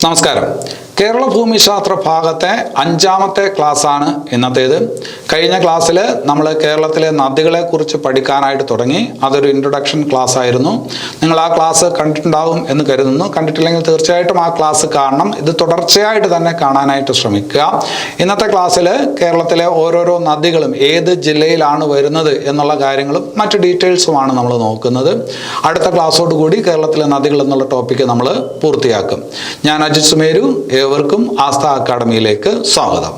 നമസ്കാരം. കേരള ഭൂമിശാസ്ത്ര ഭാഗത്തെ 5ാമത്തെ ക്ലാസ്സാണ് ഇന്നത്തേത്. കഴിഞ്ഞ ക്ലാസ്സിൽ നമ്മൾ കേരളത്തിലെ നദികളെ കുറിച്ച് പഠിക്കാനായിട്ട് തുടങ്ങി. അതൊരു ഇൻട്രൊഡക്ഷൻ ക്ലാസ് ആയിരുന്നു. നിങ്ങൾ ആ ക്ലാസ് കണ്ടിട്ടുണ്ടാകും എന്ന് കരുതുന്നു. കണ്ടിട്ടില്ലെങ്കിൽ തീർച്ചയായിട്ടും ആ ക്ലാസ് കാണണം. ഇത് തുടർച്ചയായിട്ട് തന്നെ കാണാനായിട്ട് ശ്രമിക്കുക. ഇന്നത്തെ ക്ലാസ്സിൽ കേരളത്തിലെ ഓരോരോ നദികളും ഏത് ജില്ലയിലാണ് വരുന്നത് എന്നുള്ള കാര്യങ്ങളും മറ്റ് ഡീറ്റെയിൽസുമാണ് നമ്മൾ നോക്കുന്നത്. അടുത്ത ക്ലാസ്സോടുകൂടി കേരളത്തിലെ നദികൾ എന്നുള്ള ടോപ്പിക്ക് നമ്മൾ പൂർത്തിയാക്കും. ഞാൻ അജിത് സുമേരു. ഏവർക്കും ആസ്ഥ അക്കാഡമിയിലേക്ക് സ്വാഗതം.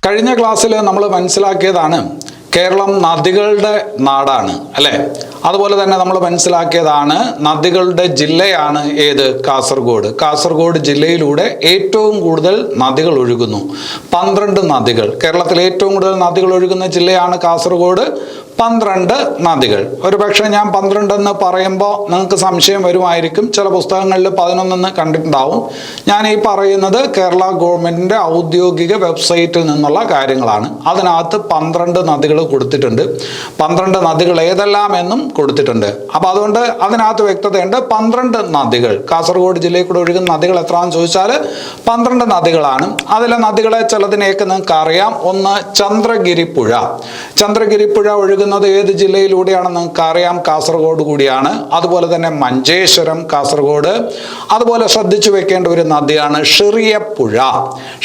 കഴിഞ്ഞ ക്ലാസ്സിൽ നമ്മൾ മനസ്സിലാക്കിയതാണ് കേരളം നദികളുടെ നാടാണ്, അല്ലേ? അതുപോലെ തന്നെ നമ്മൾ മനസ്സിലാക്കിയതാണ് നദികളുടെ ജില്ലയാണ് ഏത്? കാസർഗോഡ്. കാസർഗോഡ് ജില്ലയിലൂടെ ഏറ്റവും കൂടുതൽ നദികൾ ഒഴുകുന്നു. 12 നദികൾ. കേരളത്തിൽ ഏറ്റവും കൂടുതൽ നദികൾ ഒഴുകുന്ന ജില്ലയാണ് കാസർഗോഡ്. 12 നദികൾ. ഒരു പക്ഷേ ഞാൻ 12 എന്ന് പറയുമ്പോൾ നിങ്ങൾക്ക് സംശയം വരുമായിരിക്കും. ചില പുസ്തകങ്ങളിൽ 11 കണ്ടിട്ടുണ്ടാവും. ഞാൻ ഈ പറയുന്നത് കേരള ഗവൺമെൻറ്റിൻ്റെ ഔദ്യോഗിക വെബ്സൈറ്റിൽ നിന്നുള്ള കാര്യങ്ങളാണ്. അതിനകത്ത് 12 നദികൾ കൊടുത്തിട്ടുണ്ട്. 12 നദികൾ ഏതെല്ലാം എന്നും കൊടുത്തിട്ടുണ്ട്. അപ്പോൾ അതുകൊണ്ട് അതിനകത്ത് വ്യക്തതയുണ്ട്. 12 നദികൾ. കാസർഗോഡ് ജില്ലയിൽ കൂടെ ഒഴുകുന്ന നദികൾ എത്രയാണെന്ന് ചോദിച്ചാൽ 12 നദികളാണ്. അതിലെ നദികളെ ചിലതിനെയൊക്കെ നിങ്ങൾക്ക് അറിയാം. ഒന്ന് ചന്ദ്രഗിരി പുഴ. ചന്ദ്രഗിരി പുഴ ഒഴുകുന്നത് ഏത് ജില്ലയിലൂടെയാണെന്ന് നിങ്ങൾക്ക് അറിയാം. കാസർഗോഡ് കൂടിയാണ്. അതുപോലെ തന്നെ മഞ്ചേശ്വരം, കാസർഗോഡ്. അതുപോലെ ശ്രദ്ധിച്ചു വെക്കേണ്ട ഒരു നദിയാണ് ഷിറിയപ്പുഴ.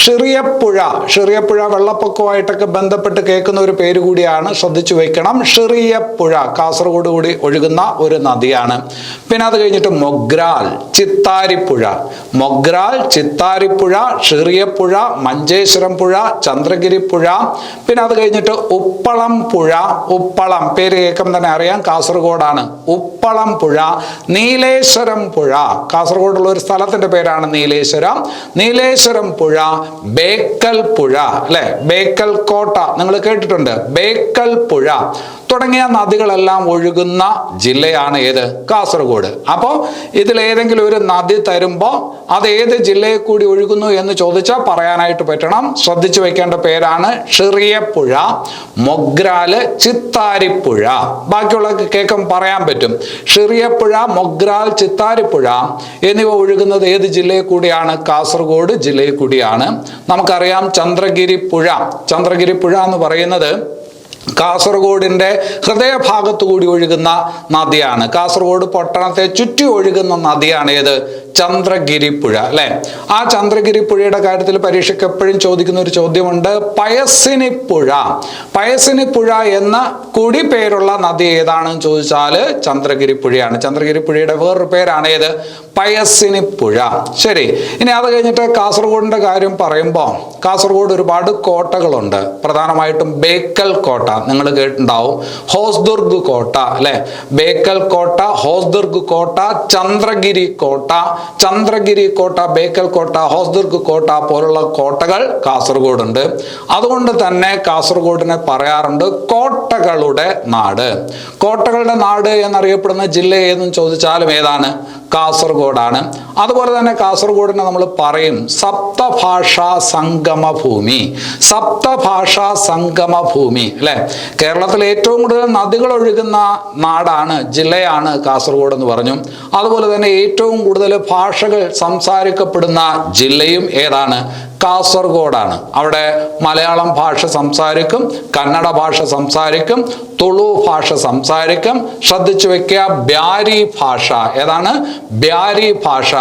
ഷിറിയപ്പുഴ. ഷിറിയപ്പുഴ വെള്ളപ്പൊക്കവുമായിട്ടൊക്കെ ബന്ധപ്പെട്ട് കേൾക്കുന്ന ഒരു പേര് കൂടിയാണ്. ശ്രദ്ധിച്ചു വെക്കണം. ഷിറിയപ്പുഴ കാസർഗോഡ് കൂടി ഒഴുകുന്ന ഒരു നദിയാണ്. പിന്നെ അത് കഴിഞ്ഞിട്ട് മൊഗ്രാൽ, ചിത്താരിപ്പുഴ. മൊഗ്രാൽ, ചിത്താരിപ്പുഴ, ഷിറിയപ്പുഴ, മഞ്ചേശ്വരം പുഴ, ചന്ദ്രഗിരി പുഴ. പിന്നെ അത് കഴിഞ്ഞിട്ട് ഉപ്പളം പുഴ. ഉപ്പളം പേര് കേൾക്കുമ്പോൾ തന്നെ അറിയാം കാസർഗോഡാണ്. ഉപ്പളം പുഴ. നീലേശ്വരം പുഴ. കാസർഗോഡുള്ള ഒരു സ്ഥലത്തിന്റെ പേരാണ് നീലേശ്വരം. നീലേശ്വരം പുഴ. ബേക്കൽ പുഴ, അല്ലെ? ബേക്കൽ കോട്ട നിങ്ങൾ കേട്ടിട്ടുണ്ട്. ബേക്കൽ പുഴ തുടങ്ങിയ നദികളെല്ലാം ഒഴുകുന്ന ജില്ലയാണ് ഏത്? കാസർഗോഡ്. അപ്പോൾ ഇതിൽ ഏതെങ്കിലും ഒരു നദി തരുമ്പോൾ അത് ഏത് ജില്ലയിൽ കൂടി ഒഴുകുന്നു എന്ന് ചോദിച്ചാൽ പറയാനായിട്ട് പറ്റണം. ശ്രദ്ധിച്ചു വെക്കേണ്ട പേരാണ് ഷിറിയപ്പുഴ, മൊഗ്രാല്, ചിത്താരിപ്പുഴ. ബാക്കിയുള്ള കേൾക്കും പറയാൻ പറ്റും. ഷിറിയപ്പുഴ, മൊഗ്രാൽ, ചിത്താരിപ്പുഴ എന്നിവ ഒഴുകുന്നത് ഏത് ജില്ലയിൽ കൂടിയാണ്? കാസർഗോഡ് ജില്ലയിൽ കൂടിയാണ്. നമുക്കറിയാം ചന്ദ്രഗിരി പുഴ. ചന്ദ്രഗിരി പുഴ എന്ന് പറയുന്നത് കാസർഗോഡിൻ്റെ ഹൃദയഭാഗത്തു കൂടി ഒഴുകുന്ന നദിയാണ്. കാസർഗോഡ് പട്ടണത്തെ ചുറ്റി ഒഴുകുന്ന നദിയാണ് ഏത്? ചന്ദ്രഗിരി പുഴ, അല്ലെ? ആ ചന്ദ്രഗിരി പുഴയുടെ കാര്യത്തിൽ പരീക്ഷയ്ക്ക് എപ്പോഴും ചോദിക്കുന്ന ഒരു ചോദ്യമുണ്ട്. പയസ്സിനിപ്പുഴ. പയസ്സിനിപ്പുഴ എന്ന കൂടി പേരുള്ള നദി ഏതാണെന്ന് ചോദിച്ചാൽ ചന്ദ്രഗിരി പുഴയാണ്. ചന്ദ്രഗിരി പുഴയുടെ വേറൊരു പേരാണ് ഏത്? പയസ്സിനിപ്പുഴ. ശരി. ഇനി അത് കഴിഞ്ഞിട്ട് കാസർഗോഡിന്റെ കാര്യം പറയുമ്പോൾ കാസർഗോഡ് ഒരുപാട് കോട്ടകളുണ്ട്. പ്രധാനമായിട്ടും ബേക്കൽ കോട്ട നിങ്ങൾ കേട്ടിട്ടുണ്ടാവും. ഹോസ്ദുർഗ് കോട്ട, അല്ലെ? ബേക്കൽ കോട്ട, ഹോസ്ദുർഗ് കോട്ട, ചന്ദ്രഗിരി കോട്ട. ചന്ദ്രഗിരി കോട്ട, ബേക്കൽ കോട്ട, ഹോസ്ദുർഗ് കോട്ട പോലുള്ള കോട്ടകൾ കാസർഗോഡ് ഉണ്ട്. അതുകൊണ്ട് തന്നെ കാസർഗോഡിനെ പറയാറുണ്ട് കോട്ടകളുടെ നാട്. കോട്ടകളുടെ നാട് എന്നറിയപ്പെടുന്ന ജില്ല ഏതെന്ന് ചോദിച്ചാലും ഏതാണ്? കാസർഗോഡാണ്. അതുപോലെ തന്നെ കാസർഗോഡിനെ നമ്മൾ പറയും സപ്തഭാഷാ സംഗമ ഭൂമി. സപ്തഭാഷാ സംഗമ ഭൂമി, അല്ലെ? കേരളത്തിൽ ഏറ്റവും കൂടുതൽ നദികൾ ഒഴുകുന്ന നാടാണ്, ജില്ലയാണ് കാസർഗോഡ് എന്ന് പറഞ്ഞു. അതുപോലെ തന്നെ ഏറ്റവും കൂടുതൽ ഭാഷകൾ സംസാരിക്കപ്പെടുന്ന ജില്ലയും ഏതാണ്? കാസർഗോഡാണ്. അവിടെ മലയാളം ഭാഷ സംസാരിക്കും, കന്നഡ ഭാഷ സംസാരിക്കും, തുളു ഭാഷ സംസാരിക്കും. ശ്രദ്ധിച്ചു വെക്കുക, ബ്യാരി ഭാഷ. ഏതാണ്? ബ്യാരി ഭാഷ.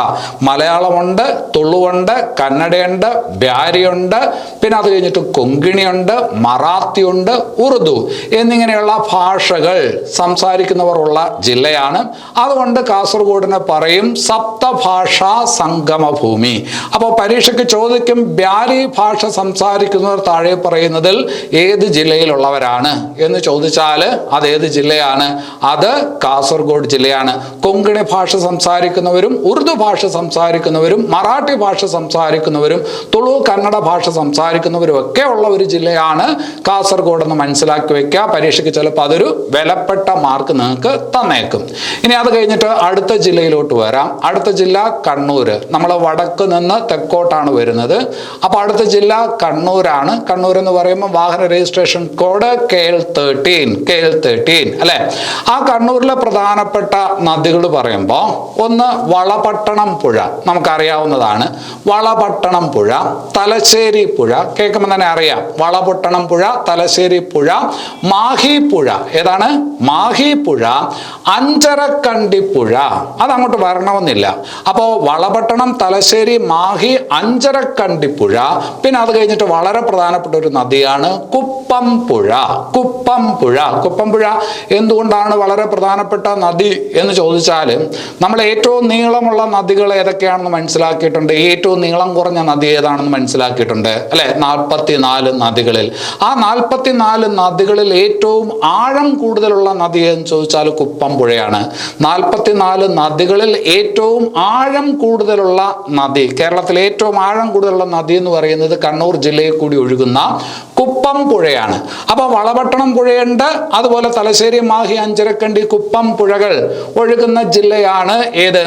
മലയാളമുണ്ട്, തുളുവുണ്ട്, കന്നഡയുണ്ട്, ബ്യാരിയുണ്ട്. പിന്നെ അത് കഴിഞ്ഞിട്ട് കൊങ്കിണിയുണ്ട്, മറാത്തിയുണ്ട്, ഉറുദു എന്നിങ്ങനെയുള്ള ഭാഷകൾ സംസാരിക്കുന്നവർ ഉള്ള ജില്ലയാണ്. അതുകൊണ്ട് കാസർഗോഡിനെ പറയും സപ്തഭാഷാ സംഗമ ഭൂമി. അപ്പോൾ പരീക്ഷയ്ക്ക് ചോദിക്കും ബ്യാരി ഭാഷ സംസാരിക്കുന്നവർ താഴെ പറയുന്നതിൽ ഏത് ജില്ലയിലുള്ളവരാണ് എന്ന് ചോദിച്ചാൽ ചോദിച്ചാൽ അതേത് ജില്ലയാണ്? അത് കാസർഗോഡ് ജില്ലയാണ്. കൊങ്കണി ഭാഷ സംസാരിക്കുന്നവരും ഉറുദു ഭാഷ സംസാരിക്കുന്നവരും മറാഠി ഭാഷ സംസാരിക്കുന്നവരും തുളു കന്നഡ ഭാഷ സംസാരിക്കുന്നവരും ഒക്കെ ഉള്ള ഒരു ജില്ലയാണ് കാസർഗോഡ് എന്ന് മനസ്സിലാക്കി വെക്കുക. പരീക്ഷയ്ക്ക് ചിലപ്പോൾ അതൊരു വിലപ്പെട്ട മാർക്ക് നിങ്ങൾക്ക് തന്നേക്കും. ഇനി അത് കഴിഞ്ഞിട്ട് അടുത്ത ജില്ലയിലോട്ട് വരാം. അടുത്ത ജില്ല കണ്ണൂര്. നമ്മൾ വടക്ക് നിന്ന് തെക്കോട്ടാണ് വരുന്നത്. അപ്പൊ അടുത്ത ജില്ല കണ്ണൂരാണ്. കണ്ണൂർ എന്ന് പറയുമ്പോൾ വാഹന രജിസ്ട്രേഷൻ കോഡ് KL13 അല്ലെ? ആ കണ്ണൂരിലെ പ്രധാനപ്പെട്ട നദികൾ പറയുമ്പോൾ ഒന്ന് വളപട്ടണം പുഴ, നമുക്കറിയാവുന്നതാണ്. വളപട്ടണം പുഴ, തലശ്ശേരി പുഴ, കേൾക്കുമ്പോൾ തന്നെ അറിയാം. വളപട്ടണം പുഴ, തലശ്ശേരി പുഴ, മാഹി പുഴ. ഏതാണ്? മാഹി പുഴ, അഞ്ചരക്കണ്ടി പുഴ. അതങ്ങോട്ട് വരണമെന്നില്ല. അപ്പോ വളപട്ടണം, തലശ്ശേരി, മാഹി, അഞ്ചരക്കണ്ടി പുഴ. പിന്നെ അത് കഴിഞ്ഞിട്ട് വളരെ പ്രധാനപ്പെട്ട ഒരു നദിയാണ് കുപ്പം പുഴ. കുപ്പം പുഴ. കുപ്പം പുഴ എന്തുകൊണ്ടാണ് വളരെ പ്രധാനപ്പെട്ട നദി എന്ന് ചോദിച്ചാൽ, നമ്മൾ ഏറ്റവും നീളമുള്ള നദികൾ ഏതൊക്കെയാണെന്ന് മനസ്സിലാക്കിയിട്ടുണ്ട്. ഏറ്റവും നീളം കുറഞ്ഞ നദി ഏതാണെന്ന് മനസ്സിലാക്കിയിട്ടുണ്ട് അല്ലെ? 44 നദികളിൽ. ആ 44 നദികളിൽ ഏറ്റവും ആഴം കൂടുതലുള്ള നദി എന്ന് ചോദിച്ചാൽ കുപ്പം പുഴയാണ്. 44 നദികളിൽ ഏറ്റവും ആഴം കൂടുതലുള്ള നദി, കേരളത്തിലെ ഏറ്റവും ആഴം കൂടുതലുള്ള നദി എന്ന് പറയുന്നത് കണ്ണൂർ ജില്ലയിൽ കൂടി ഒഴുകുന്ന കുപ്പം പുഴയാണ്. അപ്പൊ വളപട്ടണം പുഴയുണ്ട്, അതുപോലെ തലശ്ശേരി, മാഹി, അഞ്ചരക്കണ്ടി, കുപ്പം പുഴകൾ ഒഴുകുന്ന ജില്ലയാണ് ഏത്?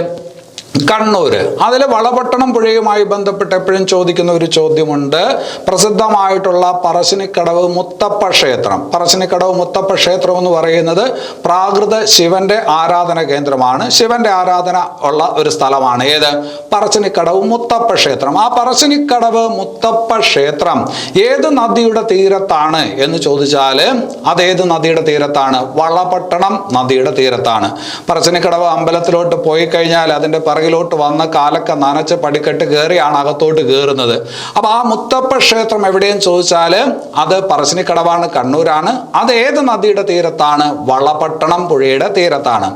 കണ്ണൂര്. അതിൽ വളപട്ടണം പുഴയുമായി ബന്ധപ്പെട്ട് എപ്പോഴും ചോദിക്കുന്ന ഒരു ചോദ്യമുണ്ട്. പ്രസിദ്ധമായിട്ടുള്ള പറശ്ശിനിക്കടവ് മുത്തപ്പ ക്ഷേത്രം. പറശ്ശിനിക്കടവ് മുത്തപ്പ ക്ഷേത്രം എന്ന് പറയുന്നത് പ്രാകൃത ശിവന്റെ ആരാധന കേന്ദ്രമാണ്. ശിവന്റെ ആരാധന ഉള്ള ഒരു സ്ഥലമാണ് ഏത്? പറശ്ശിനിക്കടവ് മുത്തപ്പ ക്ഷേത്രം. ആ പറശ്ശിനിക്കടവ് മുത്തപ്പ ക്ഷേത്രം ഏത് നദിയുടെ തീരത്താണ് എന്ന് ചോദിച്ചാൽ അതേത് നദിയുടെ തീരത്താണ്? വളപട്ടണം നദിയുടെ തീരത്താണ്. പറശ്ശിനിക്കടവ് അമ്പലത്തിലോട്ട് പോയി കഴിഞ്ഞാൽ അതിന്റെ ോട്ട് വന്ന കാലൊക്കെ നനച്ച് പടിക്കെട്ട് കയറിയാണ് അകത്തോട്ട് കയറുന്നത്. അപ്പൊ ആ മുത്തപ്പ ക്ഷേത്രം എവിടെയെന്ന് ചോദിച്ചാൽ അത് പറശ്ശിനിക്കടവാണ്, കണ്ണൂരാണ്. അത് ഏത് നദിയുടെ തീരത്താണ്? വളപട്ടണം പുഴയുടെ തീരത്താണ്.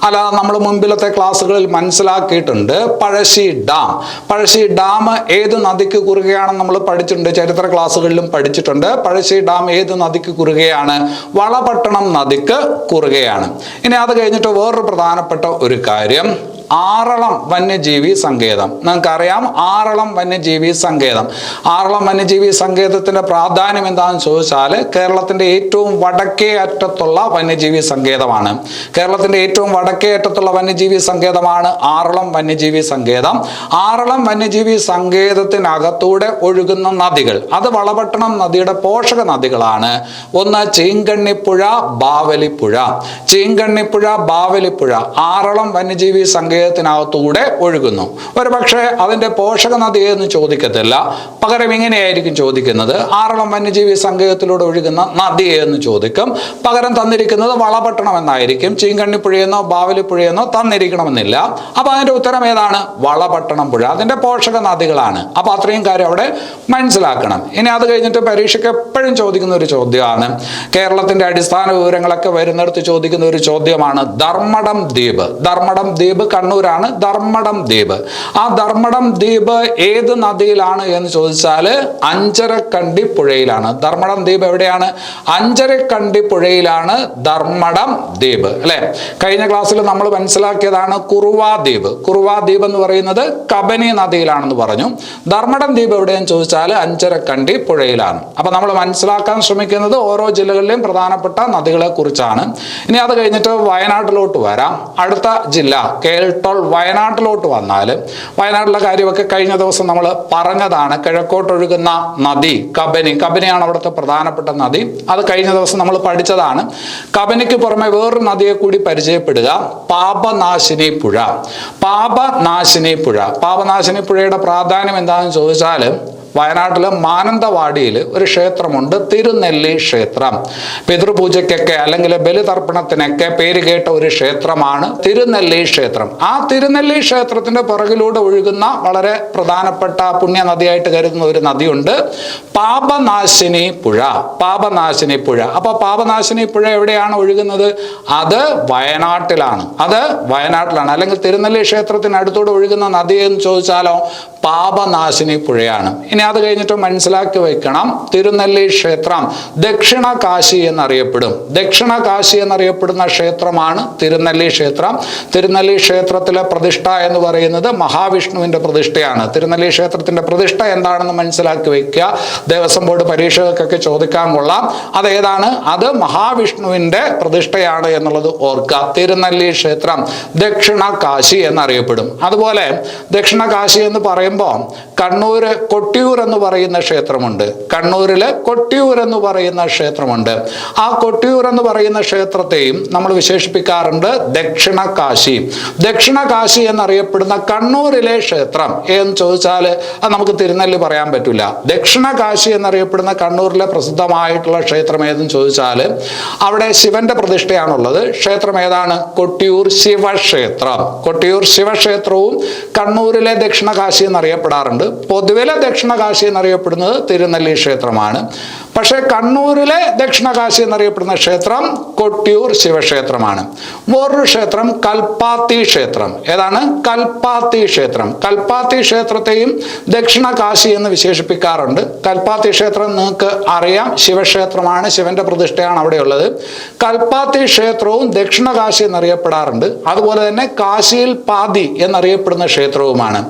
അല്ലാതെ നമ്മൾ മുൻപിലത്തെ ക്ലാസ്സുകളിൽ മനസ്സിലാക്കിയിട്ടുണ്ട് പഴശ്ശി ഡാം. പഴശ്ശി ഡാം ഏത് നദിക്ക് കുറുകയാണെന്ന് നമ്മൾ പഠിച്ചിട്ടുണ്ട്, ചരിത്ര ക്ലാസ്സുകളിലും പഠിച്ചിട്ടുണ്ട്. പഴശ്ശി ഡാം ഏത് നദിക്ക് കുറുകയാണ്? വളപട്ടണം നദിക്ക് കുറുകയാണ്. ഇനി അത് കഴിഞ്ഞിട്ട് വേറൊരു പ്രധാനപ്പെട്ട ഒരു കാര്യം, ആറളം വന്യജീവി സങ്കേതം. നിങ്ങൾക്കറിയാം ആറളം വന്യജീവി സങ്കേതം. ആറളം വന്യജീവി സങ്കേതത്തിന്റെ പ്രാധാന്യം എന്താണെന്ന് ചോദിച്ചാൽ കേരളത്തിന്റെ ഏറ്റവും വടക്കേ അറ്റത്തുള്ള വന്യജീവി സങ്കേതമാണ്. കേരളത്തിന്റെ ഏറ്റവും വടക്കേ അറ്റത്തുള്ള വന്യജീവി സങ്കേതമാണ് ആറളം വന്യജീവി സങ്കേതം. ആറളം വന്യജീവി സങ്കേതത്തിനകത്തൂടെ ഒഴുകുന്ന നദികൾ അത് വളപട്ടണം നദിയുടെ പോഷക നദികളാണ്. ഒന്ന് ചീങ്കണ്ണിപ്പുഴ, ബാവലിപ്പുഴ. ചീങ്കണ്ണിപ്പുഴ, ബാവലിപ്പുഴ ആറളം വന്യജീവി സങ്കേതത്തിനകത്തൂടെ ഒഴുകുന്നു. ഒരു പക്ഷേ അതിന്റെ പോഷക നദി എന്ന് ചോദിക്കത്തില്ല, പകരം ഇങ്ങനെയായിരിക്കും ചോദിക്കുന്നത്, ആറളം വന്യജീവി സങ്കേതത്തിലൂടെ ഒഴുകുന്ന നദി എന്ന് ചോദിക്കും. പകരം തന്നിരിക്കുന്നത് വളപട്ടണം എന്നായിരിക്കും. ചീങ്കണ്ണിപ്പുഴയെന്നോ ബാവലിപ്പുഴയെന്നോ തന്നിരിക്കണമെന്നില്ല. അപ്പൊ അതിന്റെ ഉത്തരം ഏതാണ്? വളപട്ടണം പുഴ. അതിന്റെ പോഷക നദികളാണ്. അപ്പൊ അത്രയും കാര്യം അവിടെ മനസ്സിലാക്കണം. ഇനി അത് കഴിഞ്ഞിട്ട് പരീക്ഷയ്ക്ക് എപ്പോഴും ചോദിക്കുന്ന ഒരു ചോദ്യമാണ്, കേരളത്തിന്റെ അടിസ്ഥാന വിവരങ്ങളൊക്കെ വരുന്നിടത്ത് ചോദിക്കുന്ന ഒരു ചോദ്യമാണ് ധർമ്മടം ദ്വീപ്. ധർമ്മടം ദ്വീപ് കണ്ണൂരാണ്. ധർമ്മടം ദ്വീപ്. ആ ധർമ്മടം ദ്വീപ് ഏത് നദിയിലാണ് എന്ന് ചോദിച്ചാൽ അഞ്ചരക്കണ്ടി പുഴയിലാണ്. ധർമ്മടം ദ്വീപ് എവിടെയാണ്? അഞ്ചരക്കണ്ടി പുഴയിലാണ് ധർമ്മടം ദ്വീപ് അല്ലെ? കഴിഞ്ഞ ക്ലാസ്സിൽ നമ്മൾ മനസ്സിലാക്കിയതാണ് കുറുവാ ദ്വീപ്. കുറുവാ ദ്വീപ് എന്ന് പറയുന്നത് കബനി നദിയിലാണെന്ന് പറഞ്ഞു. ധർമ്മടം ദ്വീപ് എവിടെയെന്ന് ചോദിച്ചാൽ അഞ്ചരക്കണ്ടി പുഴയിലാണ്. അപ്പൊ നമ്മൾ മനസ്സിലാക്കാൻ ശ്രമിക്കുന്നത് ഓരോ ജില്ലകളിലെയും പ്രധാനപ്പെട്ട നദികളെ കുറിച്ചാണ്. ഇനി അത് കഴിഞ്ഞിട്ട് വയനാട്ടിലോട്ട് വരാം. അടുത്ത ജില്ല KL12 വയനാട്ടിലോട്ട് വന്നാൽ വയനാട്ടിലെ കാര്യമൊക്കെ കഴിഞ്ഞ ദിവസം നമ്മൾ പറഞ്ഞതാണ്. കിഴക്കോട്ടൊഴുകുന്ന നദി കബനി. കബനിയാണ് അവിടുത്തെ പ്രധാനപ്പെട്ട നദി. അത് കഴിഞ്ഞ ദിവസം നമ്മൾ പഠിച്ചതാണ്. കബനിക്ക് പുറമെ വേറൊരു നദിയെ കൂടി പരിചയപ്പെടുക, പാപനാശിനി പുഴ. പാപനാശിനി പുഴ. പാപനാശിനി പുഴയുടെ പ്രാധാന്യം എന്താണെന്ന് ചോദിച്ചാൽ വയനാട്ടിലെ മാനന്തവാടിയിൽ ഒരു ക്ഷേത്രമുണ്ട്, തിരുനെല്ലി ക്ഷേത്രം. പിതൃപൂജയ്ക്കൊക്കെ അല്ലെങ്കിൽ ബലിതർപ്പണത്തിനൊക്കെ പേര് കേട്ട ഒരു ക്ഷേത്രമാണ് തിരുനെല്ലി ക്ഷേത്രം. ആ തിരുനെല്ലി ക്ഷേത്രത്തിന്റെ പുറകിലൂടെ ഒഴുകുന്ന വളരെ പ്രധാനപ്പെട്ട പുണ്യ നദിയായിട്ട് കരുതുന്ന ഒരു നദിയുണ്ട്, പാപനാശിനി പുഴ. പാപനാശിനി പുഴ. അപ്പൊ പാപനാശിനി പുഴ എവിടെയാണ് ഒഴുകുന്നത്? അത് വയനാട്ടിലാണ്. അത് വയനാട്ടിലാണ്. അല്ലെങ്കിൽ തിരുനെല്ലി ക്ഷേത്രത്തിന് അടുത്തൂടെ ഒഴുകുന്ന നദി എന്ന് ചോദിച്ചാലോ പാപനാശിനി പുഴയാണ്. ഇനി അത് കഴിഞ്ഞിട്ട് മനസ്സിലാക്കി വെക്കണം, തിരുനെല്ലി ക്ഷേത്രം ദക്ഷിണ കാശി എന്നറിയപ്പെടും. ദക്ഷിണ കാശി എന്നറിയപ്പെടുന്ന ക്ഷേത്രമാണ് തിരുനെല്ലി ക്ഷേത്രം. തിരുനെല്ലി ക്ഷേത്രത്തിലെ പ്രതിഷ്ഠ എന്ന് പറയുന്നത് മഹാവിഷ്ണുവിന്റെ പ്രതിഷ്ഠയാണ്. തിരുനെല്ലി ക്ഷേത്രത്തിന്റെ പ്രതിഷ്ഠ എന്താണെന്ന് മനസ്സിലാക്കി വെക്കുക. ദേവസ്വം ബോർഡ് പരീക്ഷകൾക്കൊക്കെ ചോദിക്കാൻ കൊള്ളാം. അതേതാണ്? അത് മഹാവിഷ്ണുവിന്റെ പ്രതിഷ്ഠയാണ് എന്നുള്ളത് ഓർക്കുക. തിരുനെല്ലി ക്ഷേത്രം ദക്ഷിണ കാശി എന്നറിയപ്പെടും. അതുപോലെ ദക്ഷിണ കാശി എന്ന് പറയുമ്പോൾ കണ്ണൂര് കൊട്ടിയൂർ എന്ന് പറയുന്ന ക്ഷേത്രമുണ്ട്. കണ്ണൂരില് കൊട്ടിയൂർ എന്ന് പറയുന്ന ക്ഷേത്രമുണ്ട്. ആ കൊട്ടിയൂർ എന്ന് പറയുന്ന ക്ഷേത്രത്തെയും നമ്മൾ വിശേഷിപ്പിക്കാറുണ്ട് ദക്ഷിണ കാശി. ദക്ഷിണ കാശി എന്നറിയപ്പെടുന്ന കണ്ണൂരിലെ ക്ഷേത്രം എന്ന് ചോദിച്ചാൽ അത് നമുക്ക് തിരുനെല്ലി പറയാൻ പറ്റില്ല. ദക്ഷിണ കാശി എന്നറിയപ്പെടുന്ന കണ്ണൂരിലെ പ്രസിദ്ധമായിട്ടുള്ള ക്ഷേത്രം ഏതെന്ന് ചോദിച്ചാൽ അവിടെ ശിവന്റെ പ്രതിഷ്ഠയാണുള്ളത്. ക്ഷേത്രം ഏതാണ്? കൊട്ടിയൂർ ശിവക്ഷേത്രം. കൊട്ടിയൂർ ശിവക്ഷേത്രവും കണ്ണൂരിലെ ദക്ഷിണ കാശി എന്നറിയപ്പെടാറുണ്ട്. പൊതുവിലെ ദക്ഷിണ കാശി എന്നറിയപ്പെടുന്നത് തിരുനെല്ലി ക്ഷേത്രമാണ്. പക്ഷേ കണ്ണൂരിലെ ദക്ഷിണ കാശി എന്നറിയപ്പെടുന്ന ക്ഷേത്രം കൊട്ടിയൂർ ശിവക്ഷേത്രമാണ്. വേറൊരു ക്ഷേത്രം കൽപ്പാത്തി ക്ഷേത്രം. ഏതാണ്? കൽപ്പാത്തി ക്ഷേത്രം. കൽപ്പാത്തി ക്ഷേത്രത്തെയും ദക്ഷിണ കാശി എന്ന് വിശേഷിപ്പിക്കാറുണ്ട്. കൽപ്പാത്തി ക്ഷേത്രം നിങ്ങൾക്ക് അറിയാം, ശിവക്ഷേത്രമാണ്, ശിവന്റെ പ്രതിഷ്ഠയാണ് അവിടെയുള്ളത്. കൽപ്പാത്തി ക്ഷേത്രവും ദക്ഷിണ കാശി എന്നറിയപ്പെടാറുണ്ട്. അതുപോലെ തന്നെ കാശിയിൽ പാതി എന്നറിയപ്പെടുന്ന ക്ഷേത്രവുമാണ്.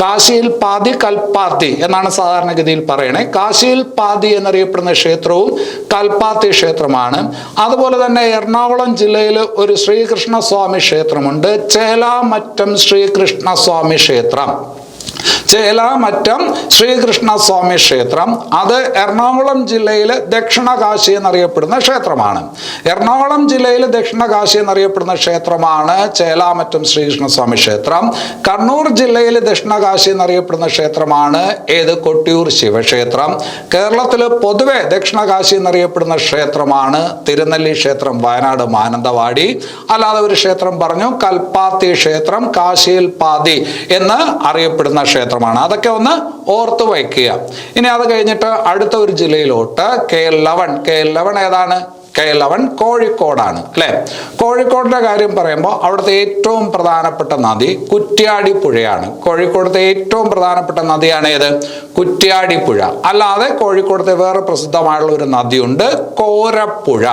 കാശിയിൽ പാതി കൽപ്പാത്തി എന്നാണ് സാധാരണഗതിയിൽ പറയണേ. കാശിയിൽ പാതി എന്നറിയപ്പെടുന്ന ക്ഷേത്രവും കൽപ്പാത്തി ക്ഷേത്രമാണ്. അതുപോലെ തന്നെ എറണാകുളം ജില്ലയിൽ ഒരു ശ്രീകൃഷ്ണസ്വാമി ക്ഷേത്രമുണ്ട്, ചേലാമറ്റം ശ്രീകൃഷ്ണസ്വാമി ക്ഷേത്രം. ചേലാമറ്റം ശ്രീകൃഷ്ണസ്വാമി ക്ഷേത്രം അത് എറണാകുളം ജില്ലയിലെ ദക്ഷിണ കാശി എന്നറിയപ്പെടുന്ന ക്ഷേത്രമാണ്. എറണാകുളം ജില്ലയിലെ ദക്ഷിണ കാശി എന്നറിയപ്പെടുന്ന ക്ഷേത്രമാണ് ചേലാമറ്റം ശ്രീകൃഷ്ണസ്വാമി ക്ഷേത്രം. കണ്ണൂർ ജില്ലയിലെ ദക്ഷിണ കാശി എന്നറിയപ്പെടുന്ന ക്ഷേത്രമാണ് ഏത്? കൊട്ടിയൂർ ശിവക്ഷേത്രം. കേരളത്തിൽ പൊതുവെ ദക്ഷിണ കാശി എന്നറിയപ്പെടുന്ന ക്ഷേത്രമാണ് തിരുനെല്ലി ക്ഷേത്രം, വയനാട് മാനന്തവാടി. അല്ലാതെ ഒരു ക്ഷേത്രം പറഞ്ഞു, കൽപ്പാത്തി ക്ഷേത്രം കാശിയിൽ പാതി എന്ന് അറിയപ്പെടുന്ന ക്ഷേത്രമാണ്. അതൊക്കെ ഒന്ന് ഓർത്ത് വയ്ക്കുക. ഇനി അത് കഴിഞ്ഞിട്ട് അടുത്ത ഒരു ജില്ലയിലോട്ട് K11 ഏതാണ്? K11 കോഴിക്കോടാണ് അല്ലെ. കോഴിക്കോടിന്റെ കാര്യം പറയുമ്പോൾ അവിടുത്തെ ഏറ്റവും പ്രധാനപ്പെട്ട നദി കുറ്റ്യാടിപ്പുഴയാണ്. കോഴിക്കോടത്തെ ഏറ്റവും പ്രധാനപ്പെട്ട നദിയാണ് ഏത്? കുറ്റ്യാടിപ്പുഴ. അല്ലാതെ കോഴിക്കോടത്തെ വേറെ പ്രസിദ്ധമായുള്ള ഒരു നദിയുണ്ട്, കോരപ്പുഴ.